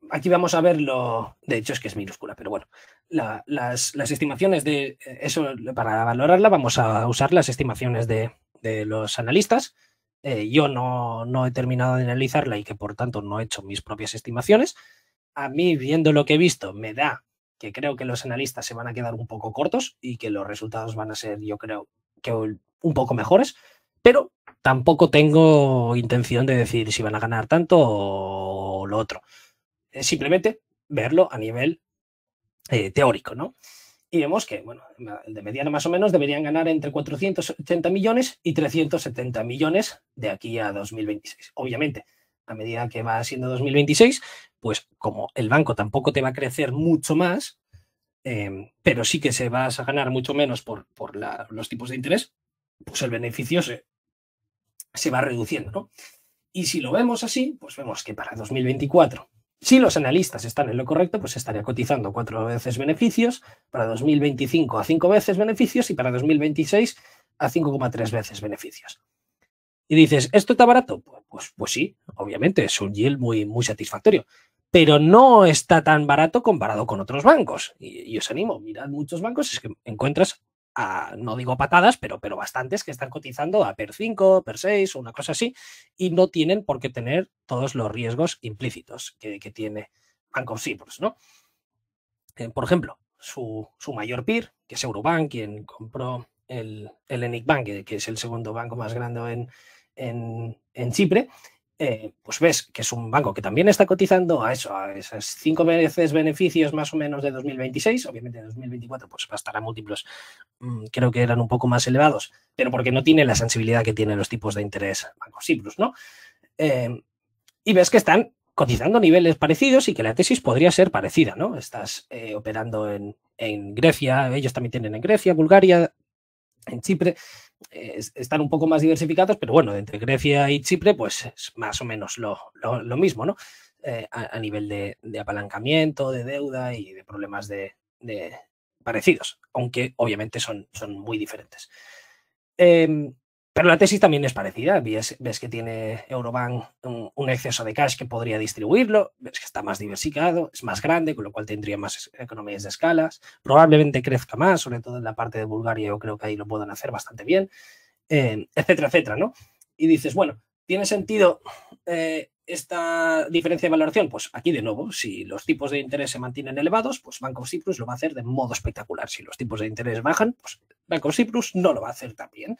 aquí vamos a verlo, de hecho es que es minúscula, pero bueno, las estimaciones de eso, para valorarla vamos a usar las estimaciones de los analistas. Yo no he terminado de analizarla y que por tanto no he hecho mis propias estimaciones. A mí, viendo lo que he visto, me da que creo que los analistas se van a quedar un poco cortos y que los resultados van a ser, yo creo, que un poco mejores, pero tampoco tengo intención de decir si van a ganar tanto o lo otro. Es simplemente verlo a nivel teórico, ¿no? Y vemos que, bueno, de mediana más o menos deberían ganar entre 480 millones y 370 millones de aquí a 2026. Obviamente, a medida que va siendo 2026, pues como el banco tampoco te va a crecer mucho más, pero sí que se va a ganar mucho menos por los tipos de interés, pues el beneficio se va reduciendo, ¿no? Y si lo vemos así, pues vemos que para 2024, si los analistas están en lo correcto, pues estaría cotizando 4 veces beneficios, para 2025 a 5 veces beneficios y para 2026 a 5,3 veces beneficios. Y dices, ¿esto está barato? Pues sí, obviamente, es un yield muy, muy satisfactorio, pero no está tan barato comparado con otros bancos. Y os animo, mirad muchos bancos, es que encuentras no digo patadas, pero bastantes que están cotizando a PER 5, PER 6 o una cosa así, y no tienen por qué tener todos los riesgos implícitos que tiene Banco Cyprus, ¿no? Por ejemplo, su mayor peer, que es Eurobank, quien compró el Hellenic Bank, que es el segundo banco más grande en Chipre, pues ves que es un banco que también está cotizando a esas 5 veces beneficios más o menos de 2026. Obviamente en 2024 pues va a estar a múltiplos, creo que eran un poco más elevados, pero porque no tiene la sensibilidad que tienen los tipos de interés Banco Cyprus, ¿no? Y ves que están cotizando a niveles parecidos y que la tesis podría ser parecida, ¿no? Estás operando en Grecia, ellos también tienen en Grecia, Bulgaria, en Chipre, están un poco más diversificados, pero bueno, entre Grecia y Chipre, pues es más o menos lo mismo, ¿no? A nivel de apalancamiento, de deuda y de problemas de parecidos, aunque obviamente son muy diferentes. Pero la tesis también es parecida. Ves que tiene Eurobank un exceso de cash que podría distribuirlo, ves que está más diversificado, es más grande, con lo cual tendría más economías de escalas, probablemente crezca más, sobre todo en la parte de Bulgaria, yo creo que ahí lo pueden hacer bastante bien, etcétera, etcétera, ¿no? Y dices, bueno, ¿tiene sentido esta diferencia de valoración? Pues aquí de nuevo, si los tipos de interés se mantienen elevados, pues Banco Cyprus lo va a hacer de modo espectacular. Si los tipos de interés bajan, pues Banco Cyprus no lo va a hacer tan bien.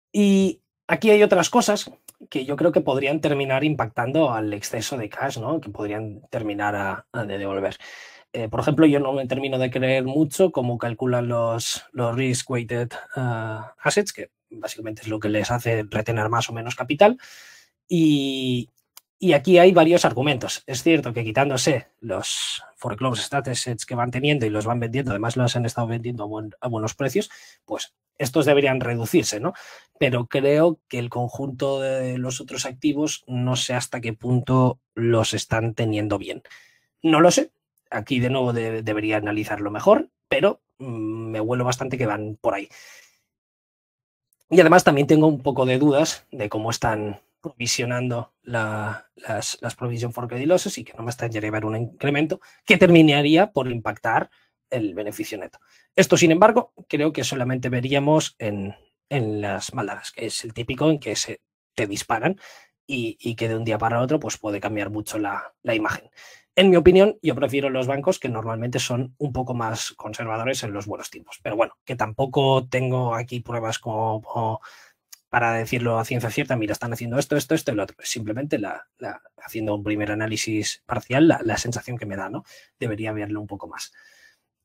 Y aquí hay otras cosas que yo creo que podrían terminar impactando al exceso de cash, ¿no? Que podrían terminar a devolver. Por ejemplo, yo no me termino de creer mucho cómo calculan los risk-weighted assets, que básicamente es lo que les hace retener más o menos capital. Y aquí hay varios argumentos. Es cierto que quitándose los foreclosed assets que van teniendo y los van vendiendo, además los han estado vendiendo a buenos precios, pues estos deberían reducirse, ¿no? Pero creo que el conjunto de los otros activos no sé hasta qué punto los están teniendo bien. No lo sé, aquí de nuevo debería analizarlo mejor, pero me huelo bastante que van por ahí. Y además también tengo un poco de dudas de cómo están provisionando las provision for credit losses y que no me están llevar un incremento que terminaría por impactar el beneficio neto. Esto, sin embargo, creo que solamente veríamos en las maldadas, que es el típico en que se te disparan y que de un día para otro pues puede cambiar mucho la imagen. En mi opinión, yo prefiero los bancos que normalmente son un poco más conservadores en los buenos tiempos. Pero bueno, que tampoco tengo aquí pruebas como para decirlo a ciencia cierta, mira, están haciendo esto y lo otro. Simplemente haciendo un primer análisis parcial, la sensación que me da, ¿no? Debería verlo un poco más.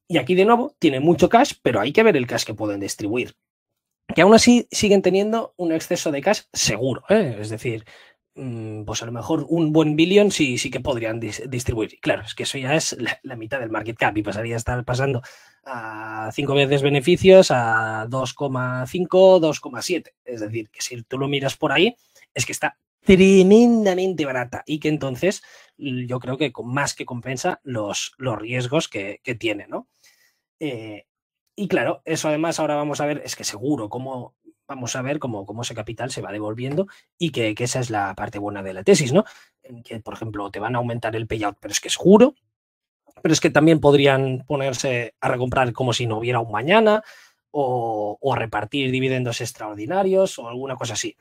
Y aquí de nuevo tiene mucho cash, pero hay que ver el cash que pueden distribuir. Que aún así siguen teniendo un exceso de cash seguro, ¿eh? Es decir, pues a lo mejor un buen billón sí que podrían distribuir. Claro, es que eso ya es la mitad del market cap y pasaría a estar pasando a 5 veces beneficios a 2,5, 2,7. Es decir, que si tú lo miras por ahí, es que está tremendamente barata y que entonces yo creo que más que compensa los riesgos que tiene, ¿no? Y claro, eso además ahora vamos a ver, es que seguro cómo vamos a ver cómo ese capital se va devolviendo y que esa es la parte buena de la tesis, ¿no? En que, por ejemplo, te van a aumentar el payout, pero es que es seguro, pero es que también podrían ponerse a recomprar como si no hubiera un mañana o a repartir dividendos extraordinarios o alguna cosa así.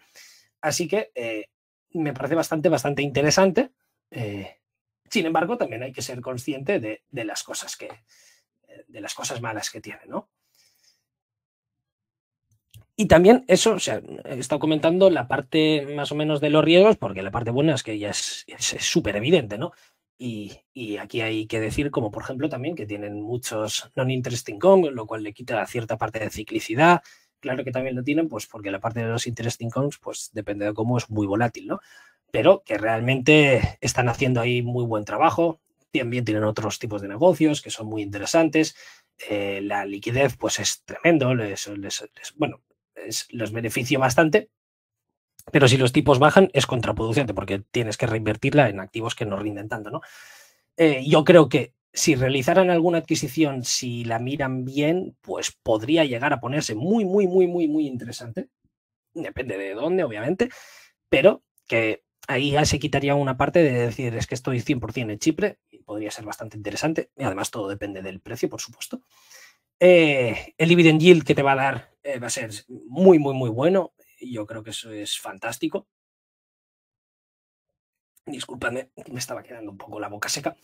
Así que me parece bastante interesante. Sin embargo, también hay que ser consciente de las cosas de las cosas malas que tiene, ¿no? Y también eso, o sea, he estado comentando la parte más o menos de los riesgos, porque la parte buena es que ya es súper evidente, ¿no? Y aquí hay que decir, como por ejemplo también que tienen muchos non-interest income, lo cual le quita cierta parte de ciclicidad. Claro que también lo tienen, pues porque la parte de los interest incomes, pues depende de cómo es muy volátil, ¿no? Pero que realmente están haciendo ahí muy buen trabajo. También tienen otros tipos de negocios que son muy interesantes. La liquidez, pues es tremendo. Bueno, los beneficio bastante, pero si los tipos bajan es contraproducente porque tienes que reinvertirla en activos que no rinden tanto, ¿no? Yo creo que si realizaran alguna adquisición, si la miran bien, pues podría llegar a ponerse muy interesante. Depende de dónde, obviamente, pero que ahí ya se quitaría una parte de decir, es que estoy 100% en Chipre y podría ser bastante interesante. Y además todo depende del precio, por supuesto. El dividend yield que te va a dar va a ser muy bueno. Yo creo que eso es fantástico. Disculpadme, me estaba quedando un poco la boca seca.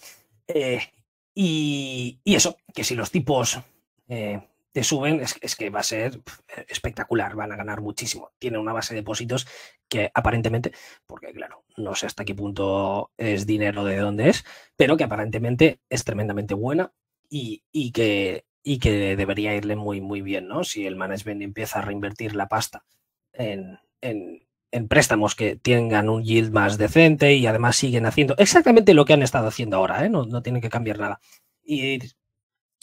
Y eso, que si los tipos te suben, es que va a ser espectacular, van a ganar muchísimo. Tienen una base de depósitos que aparentemente, porque claro, no sé hasta qué punto es dinero de dónde es, pero que aparentemente es tremendamente buena y que debería irle muy bien, ¿no? Si el management empieza a reinvertir la pasta en préstamos que tengan un yield más decente y además siguen haciendo exactamente lo que han estado haciendo ahora, ¿eh? No tienen que cambiar nada. Y ir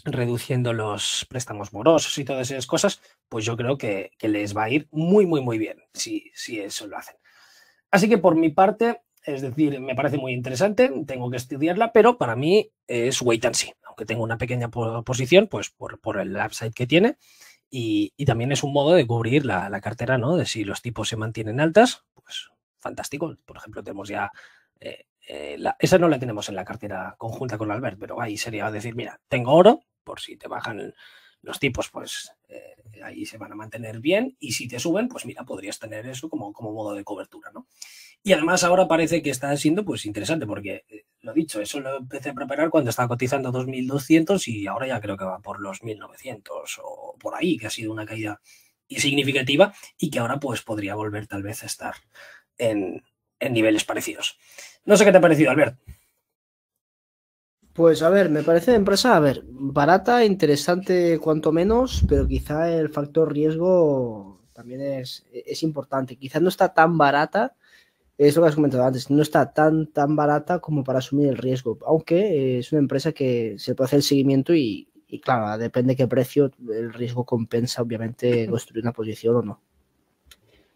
reduciendo los préstamos morosos y todas esas cosas, pues yo creo que les va a ir muy bien si eso lo hacen. Así que por mi parte, es decir, me parece muy interesante, tengo que estudiarla, pero para mí es wait and see. Aunque tengo una pequeña posición, pues por el upside que tiene. Y también es un modo de cubrir la cartera, ¿no? De si los tipos se mantienen altas, pues fantástico. Por ejemplo, tenemos ya... esa no la tenemos en la cartera conjunta con Albert, pero ahí sería decir, mira, tengo oro, por si te bajan los tipos, pues ahí se van a mantener bien. Y si te suben, pues mira, podrías tener eso como modo de cobertura, ¿no? Y además ahora parece que está siendo pues interesante porque, lo dicho, eso lo empecé a preparar cuando estaba cotizando 2.200 y ahora ya creo que va por los 1.900 o por ahí, que ha sido una caída significativa y que ahora pues podría volver tal vez a estar en niveles parecidos. No sé qué te ha parecido, Albert. Pues a ver, me parece de empresa, a ver, barata, interesante cuanto menos, pero quizá el factor riesgo también es importante. Quizá no está tan barata, es lo que has comentado antes, no está tan barata como para asumir el riesgo, aunque es una empresa que se puede hacer el seguimiento y y claro, depende de qué precio, el riesgo compensa obviamente construir una posición o no.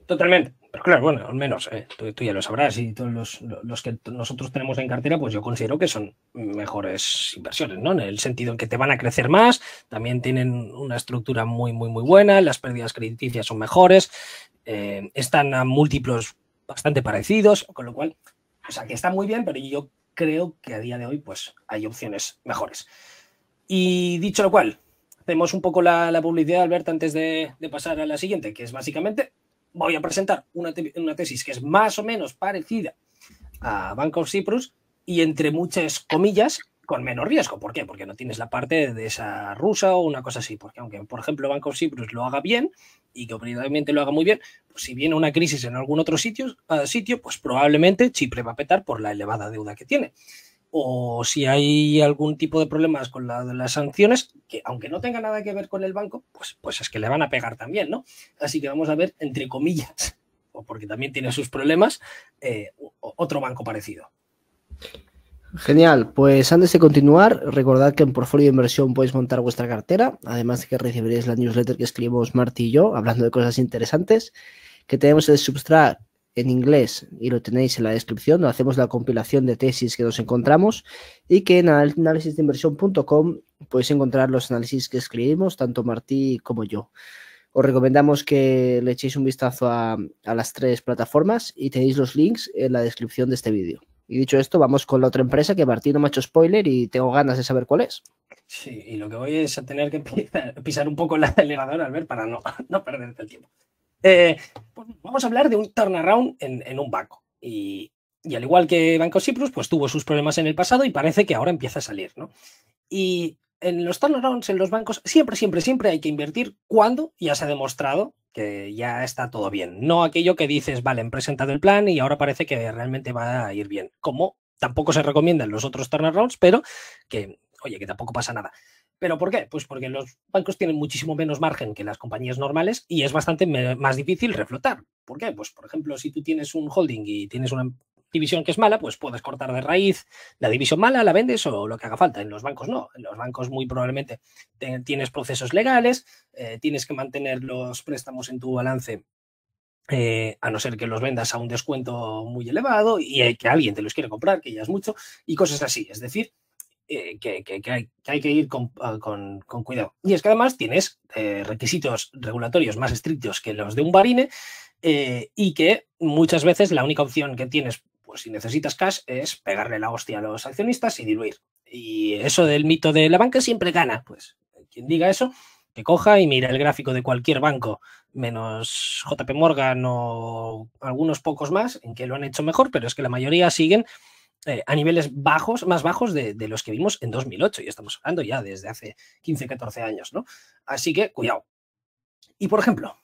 Totalmente. Pero claro, bueno, al menos tú ya lo sabrás y todos los que nosotros tenemos en cartera, pues yo considero que son mejores inversiones, ¿no? En el sentido en que te van a crecer más, también tienen una estructura muy, muy, muy buena, las pérdidas crediticias son mejores, están a múltiplos bastante parecidos, con lo cual, o sea, que está muy bien, pero yo creo que a día de hoy, pues hay opciones mejores. Y dicho lo cual, hacemos un poco la publicidad, Albert, antes de pasar a la siguiente, que es básicamente, voy a presentar una tesis que es más o menos parecida a Bank of Cyprus y entre muchas comillas con menos riesgo. ¿Por qué? Porque no tienes la parte de esa rusa o una cosa así. Porque aunque, por ejemplo, Bank of Cyprus lo haga bien y que oportunamente lo haga muy bien, pues si viene una crisis en algún otro sitio, pues probablemente Chipre va a petar por la elevada deuda que tiene. O si hay algún tipo de problemas con las sanciones, que aunque no tenga nada que ver con el banco, pues es que le van a pegar también, ¿no? Así que vamos a ver, entre comillas, o porque también tiene sus problemas, otro banco parecido. Genial, pues antes de continuar, recordad que en Portfolio de Inversión podéis montar vuestra cartera, además de que recibiréis la newsletter que escribimos Marty y yo, hablando de cosas interesantes, que tenemos el Substract en inglés y lo tenéis en la descripción, donde hacemos la compilación de tesis que nos encontramos y que en analisisdeinversión.com podéis encontrar los análisis que escribimos, tanto Martí como yo. Os recomendamos que le echéis un vistazo a las 3 plataformas y tenéis los links en la descripción de este vídeo. Y dicho esto, vamos con la otra empresa que Martí no me ha hecho spoiler y tengo ganas de saber cuál es. Sí, y lo que voy es a tener que pisar un poco el acelerador, Albert, para no perderte el tiempo. Pues vamos a hablar de un turnaround en un banco. Y al igual que Banco Cyprus, pues tuvo sus problemas en el pasado y parece que ahora empieza a salir, ¿no? Y en los turnarounds, en los bancos, siempre hay que invertir cuando ya se ha demostrado que ya está todo bien. No aquello que dices, vale, han presentado el plan y ahora parece que realmente va a ir bien. Como tampoco se recomienda en los otros turnarounds, pero que, oye, que tampoco pasa nada. ¿Pero por qué? Pues porque los bancos tienen muchísimo menos margen que las compañías normales y es bastante más difícil reflotar. ¿Por qué? Pues, por ejemplo, si tú tienes un holding y tienes una división que es mala, pues puedes cortar de raíz la división mala, la vendes o lo que haga falta. En los bancos no. En los bancos muy probablemente tienes procesos legales, tienes que mantener los préstamos en tu balance a no ser que los vendas a un descuento muy elevado y que alguien te los quiere comprar, que ya es mucho, y cosas así. Es decir, que hay que ir con cuidado. Y es que además tienes requisitos regulatorios más estrictos que los de un barine y que muchas veces la única opción que tienes, pues si necesitas cash, es pegarle la hostia a los accionistas y diluir. Y eso del mito de la banca siempre gana. Pues quien diga eso, que coja y mira el gráfico de cualquier banco, menos JP Morgan o algunos pocos más, en que lo han hecho mejor, pero es que la mayoría siguen a niveles bajos, más bajos de los que vimos en 2008, y estamos hablando ya desde hace 15, 14 años, ¿no? Así que, cuidado. Y, por ejemplo,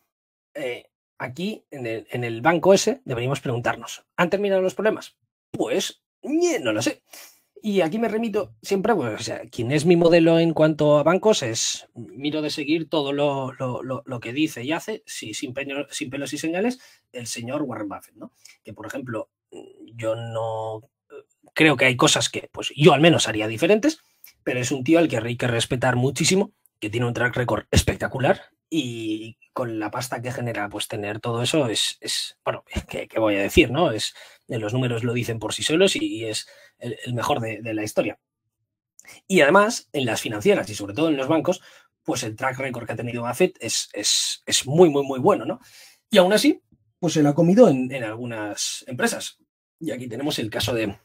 aquí, en el banco ese, deberíamos preguntarnos, ¿han terminado los problemas? Pues, no lo sé. Y aquí me remito siempre, pues, o sea, quien es mi modelo en cuanto a bancos es, miro de seguir todo lo que dice y hace, sin pelos y señales, el señor Warren Buffett, ¿no? Que, por ejemplo, yo no creo que hay cosas que, pues yo al menos haría diferentes, pero es un tío al que hay que respetar muchísimo, que tiene un track record espectacular y con la pasta que genera, pues tener todo eso bueno, ¿qué voy a decir, no? Los números lo dicen por sí solos y es el mejor de la historia. Y además, en las financieras y sobre todo en los bancos, pues el track record que ha tenido Buffett es muy, muy, muy bueno, ¿no? Y aún así, pues se lo ha comido en algunas empresas. Y aquí tenemos el caso de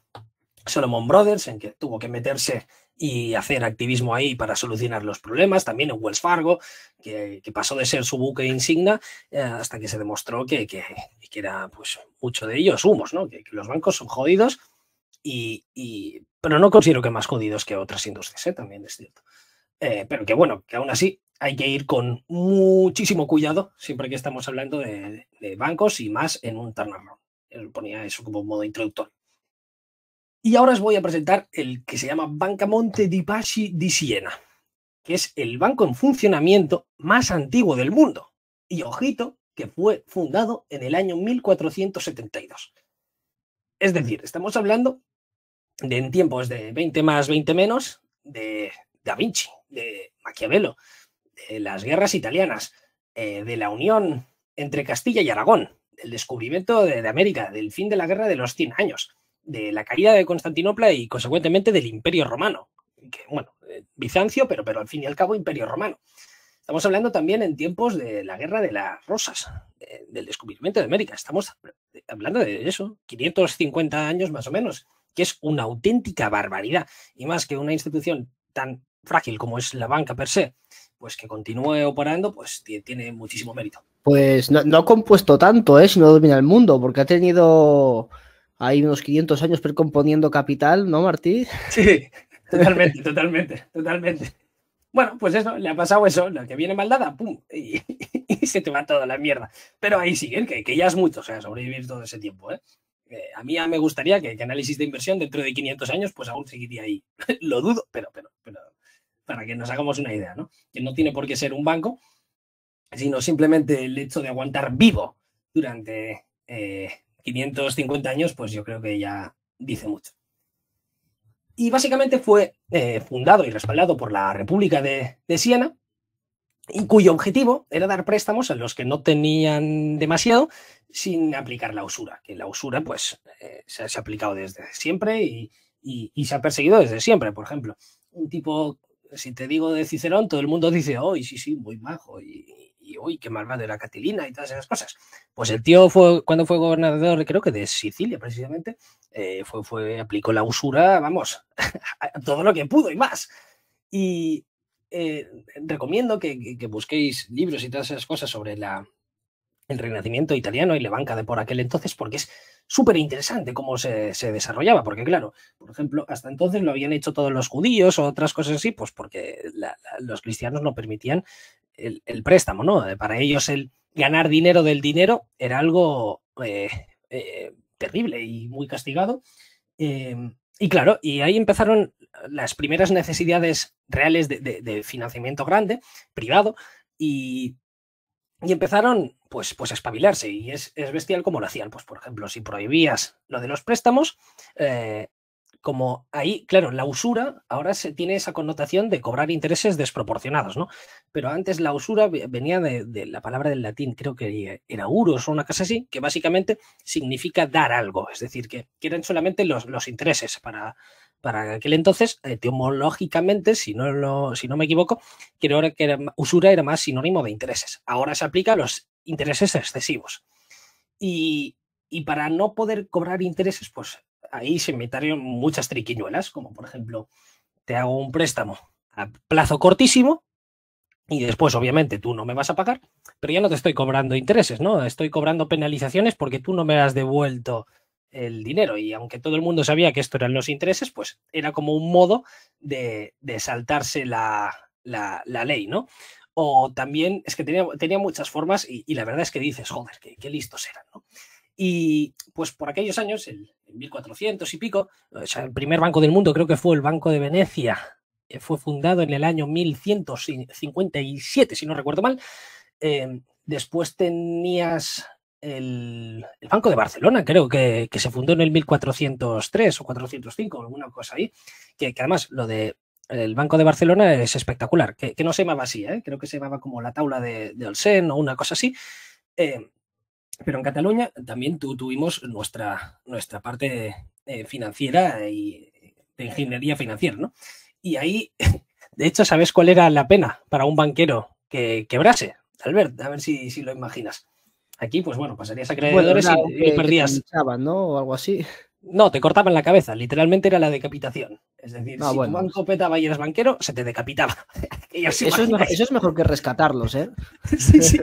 Solomon Brothers, en que tuvo que meterse y hacer activismo ahí para solucionar los problemas, también en Wells Fargo, que pasó de ser su buque insignia hasta que se demostró que era pues mucho de ellos humos, ¿no? Que los bancos son jodidos, pero no considero que más jodidos que otras industrias, también es cierto. Pero que bueno, que aún así hay que ir con muchísimo cuidado siempre que estamos hablando de bancos y más en un turnaround. Él ponía eso como modo introductorio. Y ahora os voy a presentar el que se llama Banca Monte dei Paschi di Siena, que es el banco en funcionamiento más antiguo del mundo. Y ojito, que fue fundado en el año 1472. Es decir, estamos hablando en tiempos de 20 más, 20 menos, de Da Vinci, de Maquiavelo, de las guerras italianas, de la unión entre Castilla y Aragón, del descubrimiento de América, del fin de la guerra de los 100 años, de la caída de Constantinopla y, consecuentemente, del Imperio Romano. Que, bueno, Bizancio, pero al fin y al cabo Imperio Romano. Estamos hablando también en tiempos de la Guerra de las Rosas, del descubrimiento de América. Estamos hablando de eso, 550 años más o menos, que es una auténtica barbaridad. Y más que una institución tan frágil como es la banca per se, pues que continúe operando, pues tiene muchísimo mérito. Pues no ha compuesto tanto, si no domina el mundo, porque ha tenido ahí unos 500 años percomponiendo capital, ¿no, Martí? Sí, totalmente. Bueno, pues eso, le ha pasado eso, la que viene mal dada, pum, y se te va toda la mierda. Pero ahí siguen, que ya es mucho, o sea, sobrevivir todo ese tiempo, ¿eh? A mí ya me gustaría que análisis de inversión dentro de 500 años, pues aún seguiría ahí. Lo dudo, pero para que nos hagamos una idea, ¿no? Que no tiene por qué ser un banco, sino simplemente el hecho de aguantar vivo durante 550 años, pues yo creo que ya dice mucho. Y básicamente fue fundado y respaldado por la República de Siena, y cuyo objetivo era dar préstamos a los que no tenían demasiado sin aplicar la usura, que la usura pues se ha aplicado desde siempre y se ha perseguido desde siempre. Por ejemplo, un tipo, si te digo de Cicerón, todo el mundo dice, hoy sí, muy majo, y hoy qué malvado era Catilina y todas esas cosas. Pues el tío cuando fue gobernador, creo que de Sicilia precisamente, aplicó la usura, vamos, todo lo que pudo y más. Y recomiendo que busquéis libros y todas esas cosas sobre el Renacimiento italiano y la banca de por aquel entonces, porque es súper interesante cómo se desarrollaba, porque claro, por ejemplo, hasta entonces lo habían hecho todos los judíos o otras cosas así, pues porque los cristianos no permitían el préstamo, ¿no? Para ellos el ganar dinero del dinero era algo terrible y muy castigado. Y claro, y ahí empezaron las primeras necesidades reales de financiamiento grande, privado, y empezaron pues a espabilarse, y es bestial cómo lo hacían. Pues por ejemplo, si prohibías lo de los préstamos, como ahí, claro, la usura ahora se tiene esa connotación de cobrar intereses desproporcionados, ¿no? Pero antes la usura venía de la palabra del latín, creo que era uros o una cosa así, que básicamente significa dar algo, es decir, que eran solamente los intereses para aquel entonces, etimológicamente, si no me equivoco, creo que usura era más sinónimo de intereses. Ahora se aplica a los intereses excesivos. Y para no poder cobrar intereses, pues ahí se inventaron muchas triquiñuelas, como por ejemplo, te hago un préstamo a plazo cortísimo y después, obviamente, tú no me vas a pagar, pero ya no te estoy cobrando intereses, ¿no? Estoy cobrando penalizaciones porque tú no me has devuelto el dinero, y aunque todo el mundo sabía que esto eran los intereses, pues era como un modo de saltarse la ley, ¿no? O también es que tenía muchas formas y la verdad es que dices, joder, qué listos eran, ¿no? Y pues por aquellos años, en 1400 y pico, o sea, el primer banco del mundo creo que fue el Banco de Venecia, que fue fundado en el año 1157, si no recuerdo mal. Después tenías el Banco de Barcelona, creo que se fundó en el 1403 o 405, alguna cosa ahí, que además lo de el Banco de Barcelona es espectacular, que no se llamaba así, creo que se llamaba como la Taula de Olsen o una cosa así, pero en Cataluña también tuvimos nuestra parte financiera y de ingeniería financiera, ¿no? Y ahí, de hecho, ¿sabes cuál era la pena para un banquero que quebrase? Albert, a ver si lo imaginas. Aquí, pues bueno, pasarías a acreedores y perdías. Que linchaban, ¿no? O algo así. No, te cortaban la cabeza, literalmente era la decapitación. Es decir, si tu banco petaba y eras banquero, se te decapitaba. Eso es mejor que rescatarlos, ¿eh? Sí,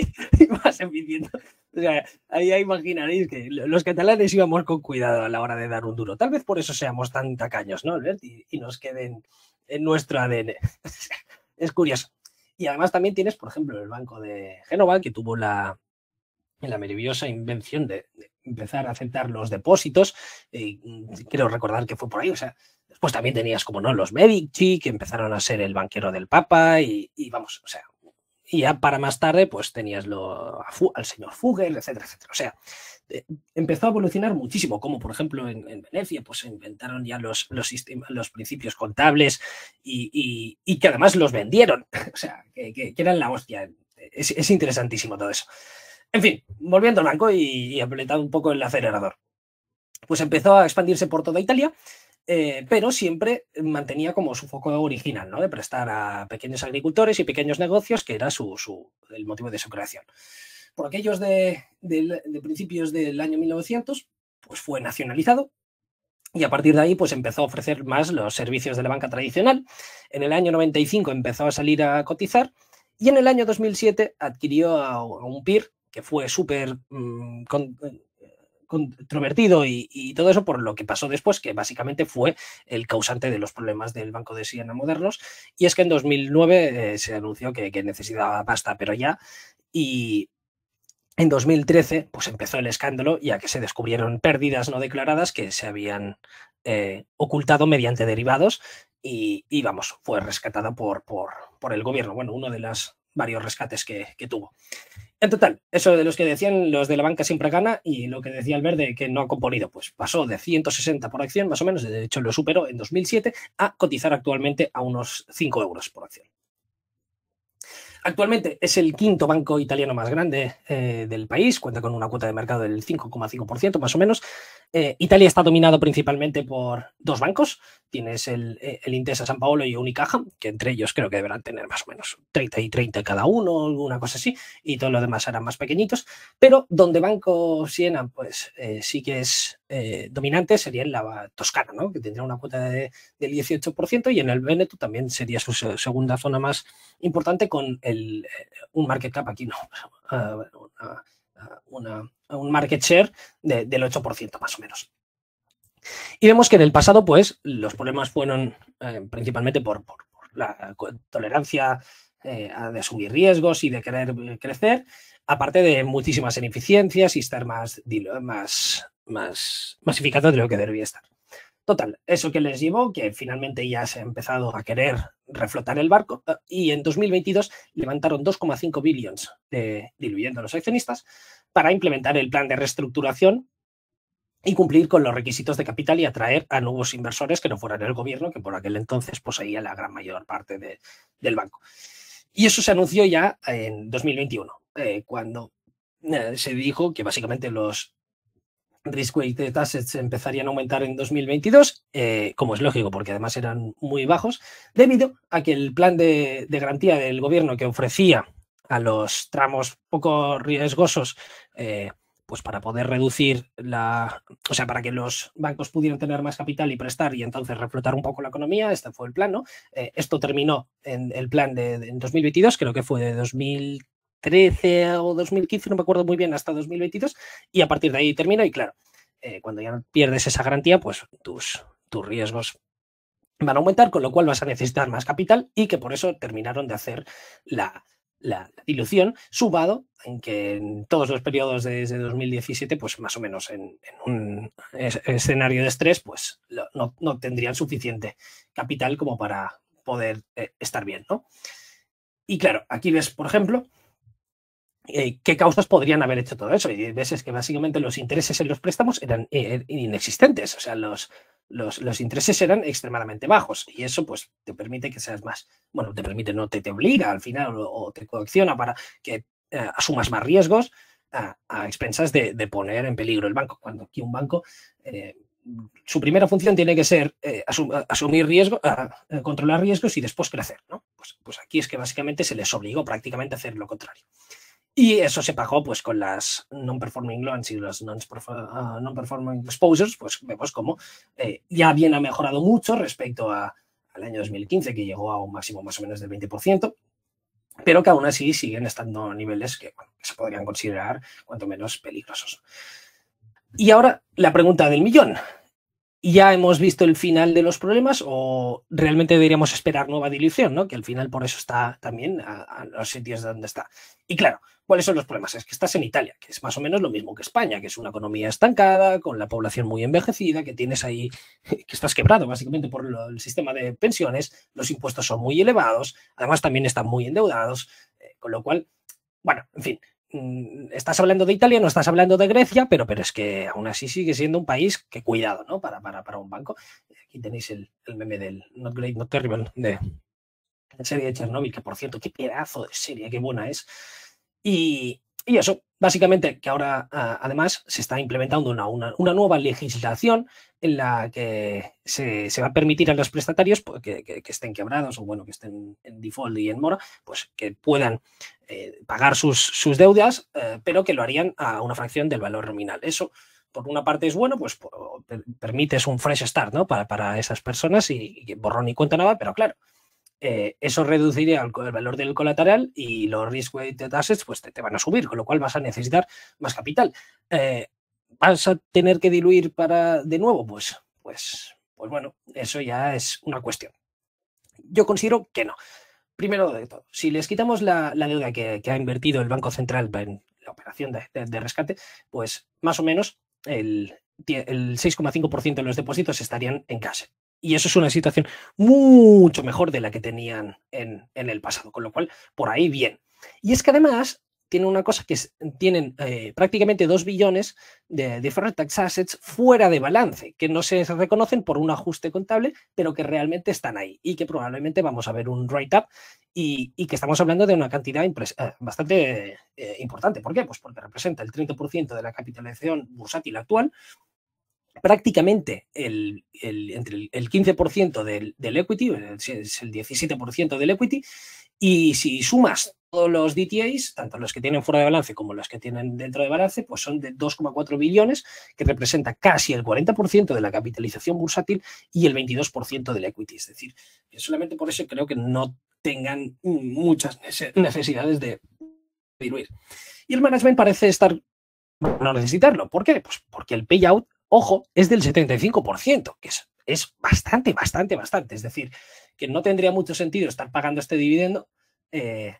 más eficiente. O sea, ahí ya imaginaréis que los catalanes íbamos con cuidado a la hora de dar un duro. Tal vez por eso seamos tan tacaños, ¿no, Albert? Y nos queden en nuestro ADN. Es curioso. Y además también tienes, por ejemplo, el Banco de Génova, que tuvo la maravillosa invención de empezar a aceptar los depósitos. Quiero recordar que fue por ahí. O sea, después también tenías, como no, los Medici, que empezaron a ser el banquero del Papa y vamos, o sea, Y ya para más tarde, pues tenías al señor Fugger, etcétera, etcétera. O sea, empezó a evolucionar muchísimo, como por ejemplo en Venecia, pues se inventaron ya los principios contables y que además los vendieron. O sea, que eran la hostia. Es interesantísimo todo eso. En fin, volviendo al banco y apretando un poco el acelerador. Pues empezó a expandirse por toda Italia, pero siempre mantenía como su foco original, ¿no? De prestar a pequeños agricultores y pequeños negocios, que era el motivo de su creación. Por aquellos de principios del año 1900, pues fue nacionalizado y a partir de ahí pues empezó a ofrecer más los servicios de la banca tradicional. En el año 95 empezó a salir a cotizar y en el año 2007 adquirió a un peer que fue súper controvertido y todo eso por lo que pasó después, que básicamente fue el causante de los problemas del Banco de Siena modernos, y es que en 2009 se anunció que necesitaba pasta, pero ya, y en 2013 pues empezó el escándalo, ya que se descubrieron pérdidas no declaradas que se habían ocultado mediante derivados y vamos, fue rescatada por el gobierno, bueno, uno de los varios rescates que tuvo. En total, eso de los que decían los de la banca siempre gana y lo que decía el verde que no ha componido, pues pasó de 160 por acción, más o menos, de hecho lo superó en 2007, a cotizar actualmente a unos 5 euros por acción. Actualmente es el quinto banco italiano más grande del país, cuenta con una cuota de mercado del 5,5% más o menos. Italia está dominado principalmente por dos bancos, tienes el Intesa San Paolo y Unicaja, que entre ellos creo que deberán tener más o menos 30 y 30 cada uno, alguna cosa así, y todo lo demás serán más pequeñitos, pero donde Banco Siena pues sí que es dominante sería en la Toscana, ¿no? Que tendrá una cuota del 18%, y en el Véneto también sería su segunda zona más importante con un market cap aquí, no, un market share del 8% más o menos. Y vemos que en el pasado, pues, los problemas fueron principalmente por la tolerancia de asumir riesgos y de querer crecer, aparte de muchísimas ineficiencias y estar más masificado de lo que debería estar. Total, eso que les llevó, que finalmente ya se ha empezado a querer reflotar el barco, y en 2022 levantaron 2,5 billones, diluyendo a los accionistas, para implementar el plan de reestructuración y cumplir con los requisitos de capital y atraer a nuevos inversores que no fueran el gobierno, que por aquel entonces poseía la gran mayor parte del banco. Y eso se anunció ya en 2021, cuando se dijo que básicamente los risk-weighted assets empezarían a aumentar en 2022, como es lógico, porque además eran muy bajos, debido a que el plan de garantía del gobierno que ofrecía a los tramos poco riesgosos, pues para poder reducir o sea, para que los bancos pudieran tener más capital y prestar y entonces reflotar un poco la economía, este fue el plan, ¿no? Esto terminó en el plan en 2022, creo que fue de 2013 o 2015, no me acuerdo muy bien, hasta 2022, y a partir de ahí termina y claro, cuando ya pierdes esa garantía, pues tus riesgos van a aumentar, con lo cual vas a necesitar más capital y que por eso terminaron de hacer la dilución, sumado en que en todos los periodos desde 2017, pues más o menos en un escenario de estrés, pues no tendrían suficiente capital como para poder estar bien, ¿no? Y claro, aquí ves, por ejemplo, qué causas podrían haber hecho todo eso. Y ves es que básicamente los intereses en los préstamos eran inexistentes. O sea, los intereses eran extremadamente bajos. Y eso pues te permite que seas más, bueno, te permite, no te obliga al final o te coacciona para que asumas más riesgos a expensas de poner en peligro el banco. Cuando aquí un banco, su primera función tiene que ser asumir riesgo, controlar riesgos y después crecer, ¿no? Pues aquí es que básicamente se les obligó prácticamente a hacer lo contrario. Y eso se pagó pues con las non-performing loans y los non-performing exposures, pues vemos como ya bien ha mejorado mucho respecto al año 2015, que llegó a un máximo más o menos del 20%, pero que aún así siguen estando a niveles que, bueno, que se podrían considerar cuanto menos peligrosos. Y ahora la pregunta del millón. ¿Ya hemos visto el final de los problemas o realmente deberíamos esperar nueva dilución, ¿no? Que al final por eso está también a los sitios donde está. Y claro, ¿cuáles son los problemas? Es que estás en Italia, que es más o menos lo mismo que España, que es una economía estancada, con la población muy envejecida, que tienes ahí, que estás quebrado básicamente por el sistema de pensiones, los impuestos son muy elevados, además también están muy endeudados, Con lo cual, bueno, en fin, estás hablando de Italia, no estás hablando de Grecia, pero es que aún así sigue siendo un país que cuidado, ¿no? Para un banco. Aquí tenéis el meme del Not Great, Not Terrible de la serie de Chernobyl, que por cierto, qué pedazo de serie, qué buena es. Y eso, básicamente, que ahora además se está implementando una nueva legislación en la que se va a permitir a los prestatarios pues, que estén quebrados o bueno, que estén en default y en mora, pues que puedan pagar sus deudas, pero que lo harían a una fracción del valor nominal. Eso, por una parte, es bueno, pues permites un fresh start, ¿no? Para esas personas y borrón y cuenta nueva, pero claro, eso reduciría el valor del colateral y los risk-weighted assets pues te van a subir, con lo cual vas a necesitar más capital. ¿Vas a tener que diluir para de nuevo? Pues bueno, eso ya es una cuestión. Yo considero que no. Primero de todo, si les quitamos la deuda que ha invertido el Banco Central en la operación de rescate, pues más o menos el 6,5% de los depósitos estarían en cash. Y eso es una situación mucho mejor de la que tenían en el pasado, con lo cual, por ahí bien. Y es que además tienen una cosa que tienen prácticamente 2 billones de deferred tax assets fuera de balance, que no se reconocen por un ajuste contable, pero que realmente están ahí y que probablemente vamos a ver un write-up y que estamos hablando de una cantidad bastante importante. ¿Por qué? Pues porque representa el 30% de la capitalización bursátil actual, prácticamente entre el 15% del equity, es el 17% del equity, y si sumas todos los DTAs, tanto los que tienen fuera de balance como los que tienen dentro de balance, pues son de 2,4 billones, que representa casi el 40% de la capitalización bursátil y el 22% del equity. Es decir, que solamente por eso creo que no tengan muchas necesidades de diluir. Y el management parece estar no necesitarlo. ¿Por qué? Pues porque el payout, ojo, es del 75%, que es bastante. Es decir, que no tendría mucho sentido estar pagando este dividendo,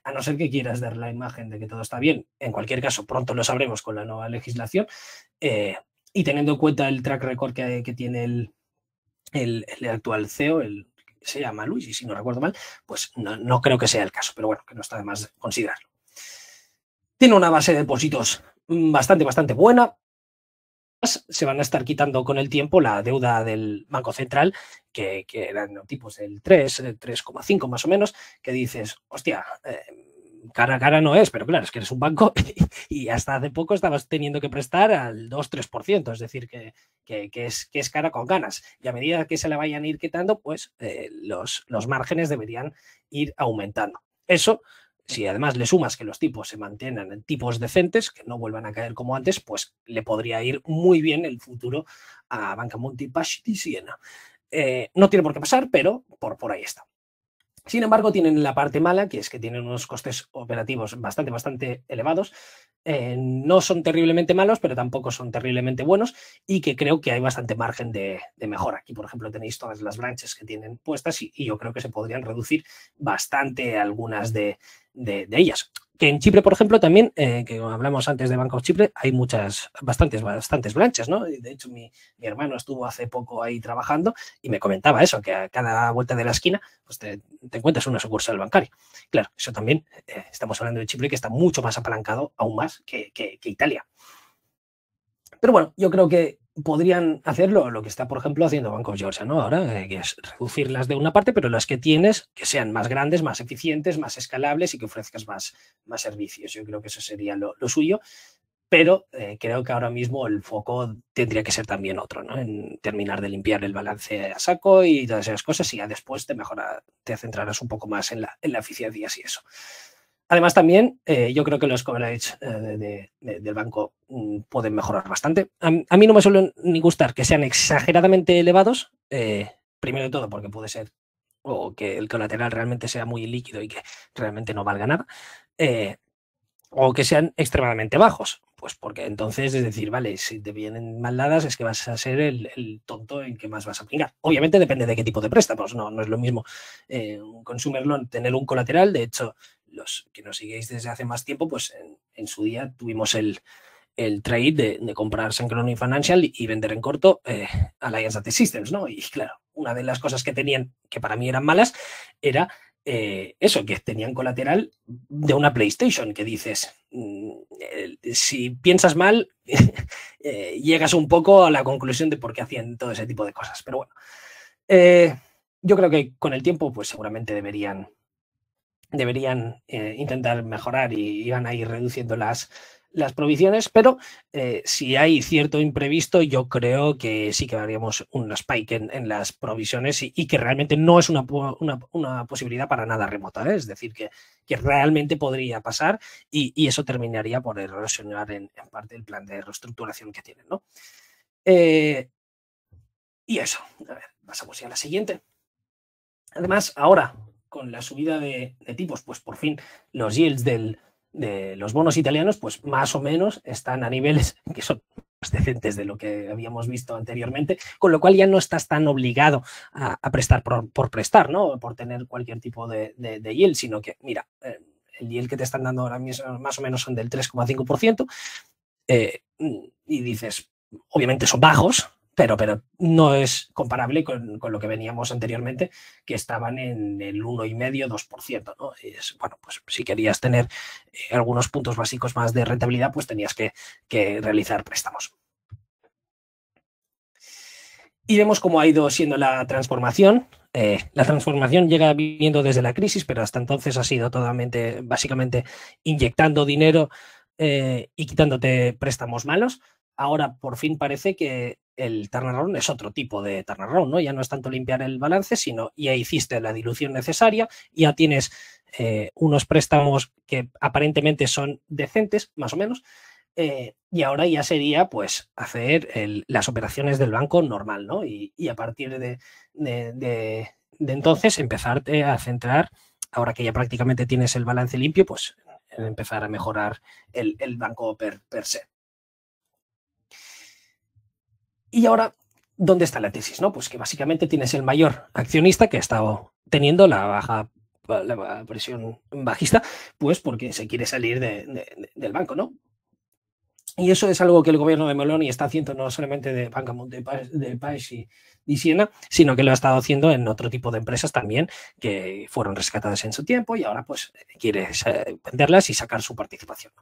a no ser que quieras dar la imagen de que todo está bien. En cualquier caso, pronto lo sabremos con la nueva legislación. Y teniendo en cuenta el track record que tiene el actual CEO, se llama Luis, y si no recuerdo mal, pues no creo que sea el caso, pero bueno, que no está de más considerarlo. Tiene una base de depósitos bastante buena. Se van a estar quitando con el tiempo la deuda del Banco Central, que eran tipos del 3,5 más o menos, que dices, hostia, cara a cara no es, pero claro, es que eres un banco y hasta hace poco estabas teniendo que prestar al 2-3%, es decir, que es cara con ganas. Y a medida que se le vayan a ir quitando, pues los márgenes deberían ir aumentando. Eso, si además le sumas que los tipos se mantengan en tipos decentes, que no vuelvan a caer como antes, pues le podría ir muy bien el futuro a Banca Monte dei Paschi di Siena. No tiene por qué pasar, pero por ahí está. Sin embargo, tienen la parte mala, que es que tienen unos costes operativos bastante elevados. No son terriblemente malos, pero tampoco son terriblemente buenos y que creo que hay bastante margen de mejora. Aquí, por ejemplo, tenéis todas las branches que tienen puestas y yo creo que se podrían reducir bastante algunas de ellas. Que en Chipre, por ejemplo, también, que hablamos antes de Banco of Chipre, hay bastantes branches, ¿no? De hecho, mi hermano estuvo hace poco ahí trabajando y me comentaba eso, que a cada vuelta de la esquina pues te encuentras una sucursal bancaria. Claro, eso también, estamos hablando de Chipre, que está mucho más apalancado, aún más, que Italia. Pero bueno, yo creo que podrían hacerlo lo que está, por ejemplo, haciendo Bank of Georgia, ¿no? Ahora, que es reducirlas de una parte, pero las que tienes, que sean más grandes, más eficientes, más escalables y que ofrezcas más servicios. Yo creo que eso sería lo suyo, pero creo que ahora mismo el foco tendría que ser también otro, ¿no? En terminar de limpiar el balance a saco y todas esas cosas, y ya después te centrarás un poco más en la eficiencia y eso. Además, también yo creo que los coverage del banco pueden mejorar bastante. A mí no me suelen ni gustar que sean exageradamente elevados, primero de todo porque puede ser o que el colateral realmente sea muy líquido y que realmente no valga nada, o que sean extremadamente bajos, pues porque entonces es decir, vale, si te vienen mal dadas es que vas a ser el tonto en que más vas a pringar. Obviamente depende de qué tipo de préstamos, no es lo mismo un consumer loan tener un colateral. De hecho, los que nos seguís desde hace más tiempo, pues en su día tuvimos el trade de comprar Synchrony Financial y vender en corto Alliance Data Systems, ¿no? Y claro, una de las cosas que tenían, que para mí eran malas, era eso, que tenían colateral de una PlayStation, que dices, si piensas mal, llegas un poco a la conclusión de por qué hacían todo ese tipo de cosas. Pero bueno, yo creo que con el tiempo, pues seguramente deberían intentar mejorar y van a ir reduciendo las provisiones, pero si hay cierto imprevisto, yo creo que sí que haríamos un spike en las provisiones y que realmente no es una posibilidad para nada remota, ¿eh? Es decir, que realmente podría pasar y eso terminaría por erosionar en parte el plan de reestructuración que tienen, ¿no? Y eso, a ver, pasamos ya a la siguiente. Además, ahora, con la subida de tipos, pues por fin los yields de los bonos italianos, pues más o menos están a niveles que son más decentes de lo que habíamos visto anteriormente, con lo cual ya no estás tan obligado a prestar por prestar, ¿no? Por tener cualquier tipo de yield, sino que, mira, el yield que te están dando ahora mismo más o menos son del 3,5%, y dices, obviamente son bajos, pero no es comparable con lo que veníamos anteriormente, que estaban en el 1,5-2%, ¿no? Es, bueno, pues si querías tener algunos puntos básicos más de rentabilidad, pues tenías que realizar préstamos. Y vemos cómo ha ido siendo la transformación. La transformación llega viniendo desde la crisis, pero hasta entonces ha sido totalmente, básicamente, inyectando dinero y quitándote préstamos malos. Ahora por fin parece que el turnaround es otro tipo de turnaround, ¿no? Ya no es tanto limpiar el balance, sino ya hiciste la dilución necesaria, ya tienes unos préstamos que aparentemente son decentes, más o menos, y ahora ya sería pues hacer las operaciones del banco normal, ¿no? Y a partir de entonces empezarte a centrar, ahora que ya prácticamente tienes el balance limpio, pues en empezar a mejorar el banco per se. Y ahora, ¿dónde está la tesis? ¿No? Pues que básicamente tienes el mayor accionista que ha estado teniendo la presión bajista, pues porque se quiere salir del banco, ¿no? Y eso es algo que el gobierno de Meloni está haciendo no solamente de Banca del País y Siena, sino que lo ha estado haciendo en otro tipo de empresas también que fueron rescatadas en su tiempo y ahora pues quiere venderlas y sacar su participación.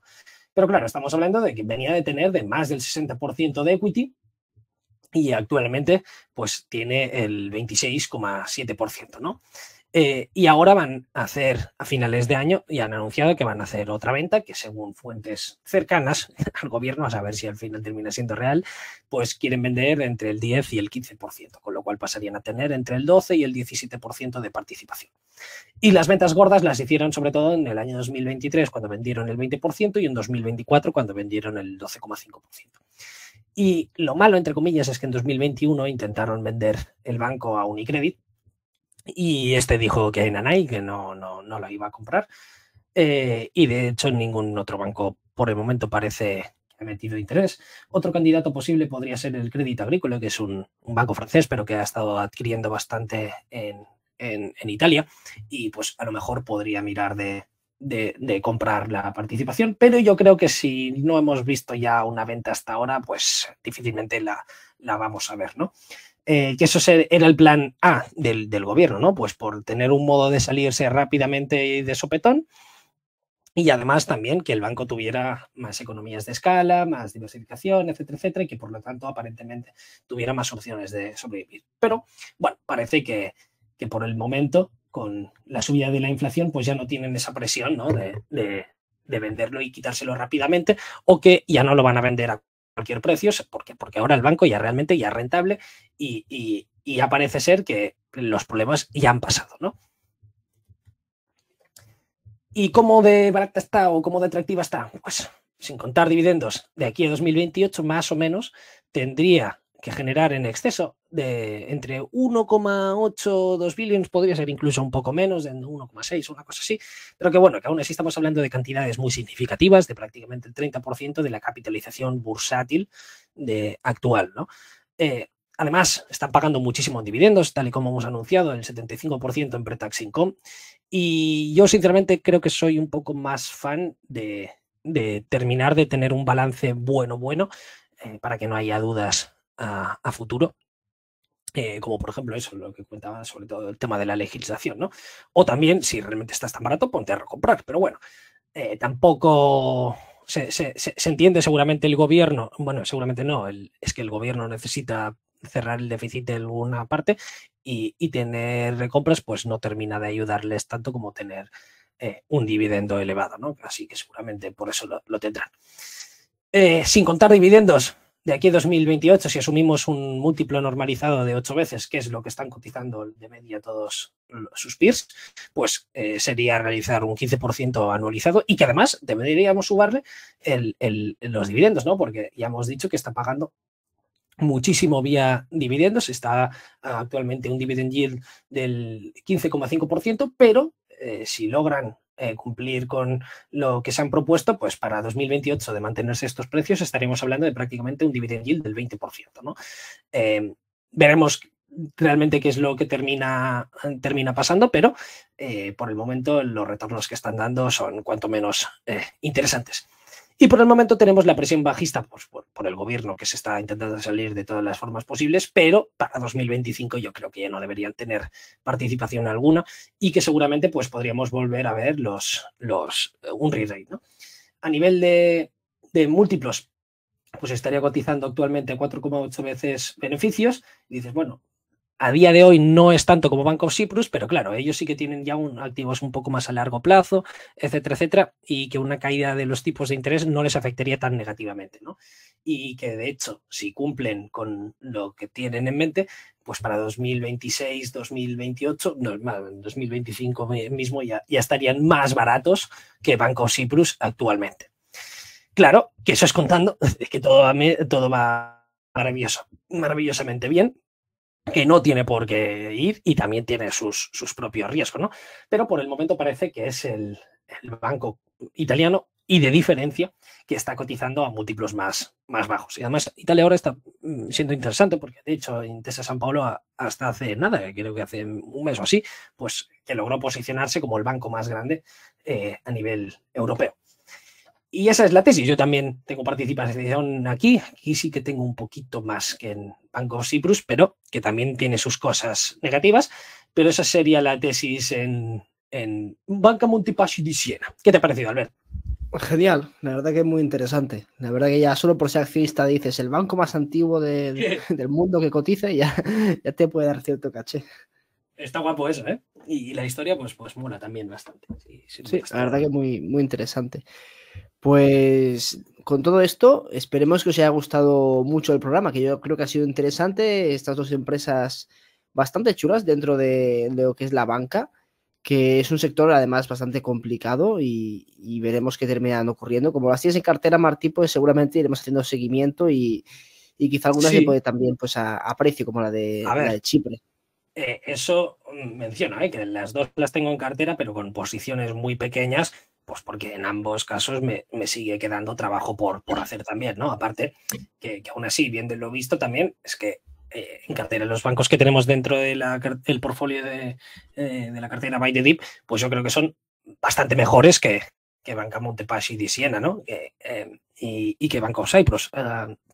Pero claro, estamos hablando de que venía de tener de más del 60% de equity y actualmente pues tiene el 26,7%, ¿no? Y ahora van a hacer, a finales de año, y han anunciado que van a hacer otra venta que según fuentes cercanas al gobierno, a saber si al final termina siendo real, pues quieren vender entre el 10 y el 15%, con lo cual pasarían a tener entre el 12 y el 17% de participación. Y las ventas gordas las hicieron sobre todo en el año 2023, cuando vendieron el 20%, y en 2024, cuando vendieron el 12,5%. Y lo malo, entre comillas, es que en 2021 intentaron vender el banco a Unicredit, y este dijo que Nanay, que no la iba a comprar. Y de hecho ningún otro banco por el momento parece que ha metido interés. Otro candidato posible podría ser el Crédit Agricole, que es un banco francés, pero que ha estado adquiriendo bastante en Italia, y pues a lo mejor podría mirar de comprar la participación, pero yo creo que si no hemos visto ya una venta hasta ahora, pues difícilmente la vamos a ver, ¿no? Que eso era el plan A del gobierno, ¿no? Pues por tener un modo de salirse rápidamente y de sopetón, y además también que el banco tuviera más economías de escala, más diversificación, etcétera, etcétera, y que por lo tanto aparentemente tuviera más opciones de sobrevivir. Pero bueno, parece que por el momento, con la subida de la inflación, pues ya no tienen esa presión, ¿no? de venderlo y quitárselo rápidamente, o que ya no lo van a vender a cualquier precio, porque ahora el banco ya realmente ya es rentable y ya parece ser que los problemas ya han pasado, ¿no? ¿Y cómo de barata está o cómo de atractiva está? Pues sin contar dividendos, de aquí a 2028 más o menos tendría que generar en exceso de entre 1,8, 2 billones, podría ser incluso un poco menos, de 1,6, una cosa así, pero que bueno, que aún así estamos hablando de cantidades muy significativas, de prácticamente el 30% de la capitalización bursátil actual, ¿no? Además, están pagando muchísimo en dividendos, tal y como hemos anunciado, el 75% en pre-tax income. Y yo, sinceramente, creo que soy un poco más fan de terminar de tener un balance bueno, para que no haya dudas a futuro. como por ejemplo eso, lo que comentaba sobre todo el tema de la legislación, ¿no? O también, si realmente estás tan barato, ponte a recomprar. Pero bueno, tampoco se entiende seguramente el gobierno, bueno, seguramente no, es que el gobierno necesita cerrar el déficit de alguna parte y tener recompras pues no termina de ayudarles tanto como tener un dividendo elevado, ¿no? Así que seguramente por eso lo tendrán. Sin contar dividendos, de aquí a 2028, si asumimos un múltiplo normalizado de 8 veces, que es lo que están cotizando de media todos sus peers, pues sería realizar un 15% anualizado y que además deberíamos sumarle los dividendos, ¿no? Porque ya hemos dicho que está pagando muchísimo vía dividendos, está actualmente un dividend yield del 15,5%, pero si logran cumplir con lo que se han propuesto, pues para 2028 de mantenerse estos precios estaremos hablando de prácticamente un dividend yield del 20%, ¿no? Veremos realmente qué es lo que termina pasando, pero por el momento los retornos que están dando son cuanto menos interesantes. Y por el momento tenemos la presión bajista por el gobierno, que se está intentando salir de todas las formas posibles, pero para 2025 yo creo que ya no deberían tener participación alguna y que seguramente pues, podríamos volver a ver un re-rate, ¿no? A nivel de múltiplos, pues estaría cotizando actualmente 4,8 veces beneficios y dices, bueno, a día de hoy no es tanto como Bank of Cyprus, pero claro, ellos sí que tienen ya activos un poco más a largo plazo, etcétera, etcétera, y que una caída de los tipos de interés no les afectaría tan negativamente, ¿no? Y que de hecho, si cumplen con lo que tienen en mente, pues para 2026, 2028, no, 2025 mismo ya estarían más baratos que Bank of Cyprus actualmente. Claro, que eso es contando que todo va maravillosamente bien, que no tiene por qué ir y también tiene sus propios riesgos, ¿no? Pero por el momento parece que es el banco italiano y de diferencia que está cotizando a múltiplos más bajos. Y además Italia ahora está siendo interesante porque de hecho Intesa Sanpaolo hasta hace nada, creo que hace un mes o así, pues que logró posicionarse como el banco más grande a nivel europeo. Y esa es la tesis. Yo también tengo participación aquí. Aquí sí que tengo un poquito más que en Bank of Cyprus, pero que también tiene sus cosas negativas. Pero esa sería la tesis en Banca Monte Paschi di Siena. ¿Qué te ha parecido, Albert? Genial, la verdad que es muy interesante. La verdad que ya solo por ser accionista dices el banco más antiguo del mundo que cotiza y ya te puede dar cierto caché. Está guapo eso, ¿eh? Y la historia pues mola también bastante. Sí, la verdad que muy, muy interesante. Pues con todo esto, esperemos que os haya gustado mucho el programa, que yo creo que ha sido interesante. Estas dos empresas bastante chulas dentro de lo que es la banca, que es un sector además bastante complicado y veremos qué terminan ocurriendo. Como las tienes en cartera, Martí, pues seguramente iremos haciendo seguimiento y quizá algunas se puede también pues a precio, como la de Chipre. Eso menciona, que las dos las tengo en cartera, pero con posiciones muy pequeñas, pues porque en ambos casos me sigue quedando trabajo por hacer también, ¿no? Aparte, que aún así, bien de lo visto también, es que en cartera los bancos que tenemos dentro del portfolio de la cartera By the Dip, pues yo creo que son bastante mejores que Banca Montepaschi di Siena, ¿no? Y que Bank of Cyprus.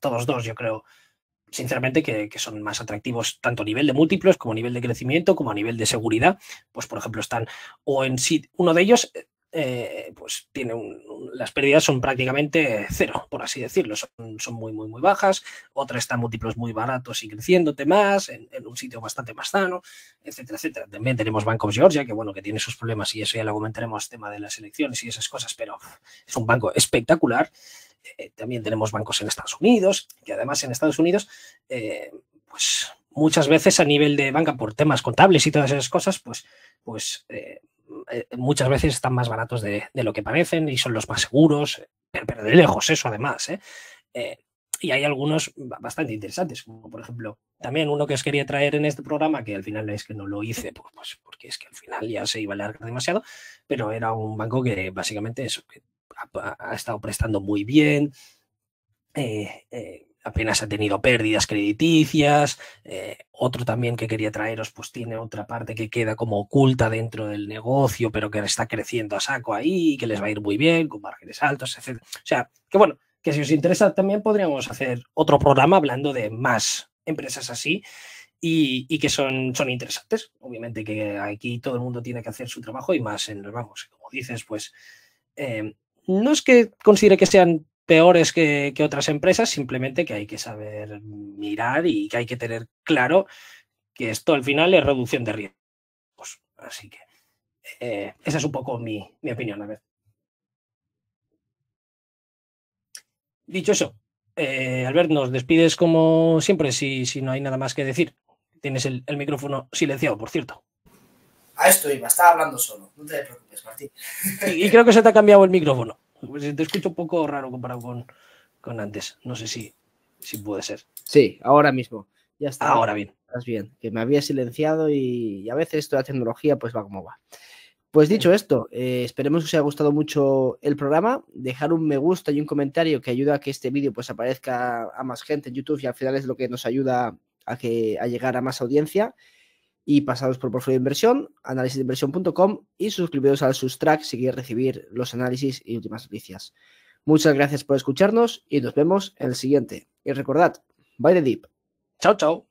Todos dos, yo creo, sinceramente, que son más atractivos tanto a nivel de múltiplos como a nivel de crecimiento, como a nivel de seguridad. Pues, por ejemplo, están o en uno de ellos, pues tiene las pérdidas son prácticamente cero, por así decirlo. Son muy, muy, muy bajas. Otra está en múltiplos muy baratos y creciéndote más, en un sitio bastante más sano, etcétera, etcétera. También tenemos Bank of Georgia, que bueno, que tiene sus problemas y eso ya lo comentaremos, tema de las elecciones y esas cosas, pero es un banco espectacular. También tenemos bancos en Estados Unidos, que además en Estados Unidos, pues muchas veces a nivel de banca, por temas contables y todas esas cosas, pues muchas veces están más baratos de lo que parecen y son los más seguros, pero de lejos eso además. Y hay algunos bastante interesantes, como por ejemplo, también uno que os quería traer en este programa, que al final es que no lo hice, pues porque es que al final ya se iba a alargar demasiado, pero era un banco que básicamente eso, que ha estado prestando muy bien, apenas ha tenido pérdidas crediticias. Otro también que quería traeros, pues tiene otra parte que queda como oculta dentro del negocio, pero que está creciendo a saco ahí, que les va a ir muy bien, con márgenes altos, etc. O sea, que bueno, que si os interesa también podríamos hacer otro programa hablando de más empresas así y que son interesantes. Obviamente que aquí todo el mundo tiene que hacer su trabajo y más en los bancos. Como dices, pues no es que considere que sean peores que otras empresas, simplemente que hay que saber mirar y que hay que tener claro que esto al final es reducción de riesgos. Así que esa es un poco mi opinión. A ver. Dicho eso, Albert, nos despides como siempre si no hay nada más que decir. Tienes el micrófono silenciado, por cierto. A esto iba, estaba hablando solo. No te preocupes, Martín. Y creo que se te ha cambiado el micrófono. Pues te escucho un poco raro comparado con antes. No sé si puede ser. Sí, ahora mismo. Ya está. Ahora bien. Estás bien. Que me había silenciado y a veces esto de la tecnología pues va como va. Pues dicho esto, esperemos que os haya gustado mucho el programa. Dejar un me gusta y un comentario que ayuda a que este vídeo pues aparezca a más gente en YouTube y al final es lo que nos ayuda a llegar a más audiencia. Y pasados por Portfolio de Inversión, análisisdeinversión.com y suscribiros al Substrack si queréis recibir los análisis y últimas noticias. Muchas gracias por escucharnos y nos vemos en el siguiente. Y recordad, buy the dip. Chao, chao.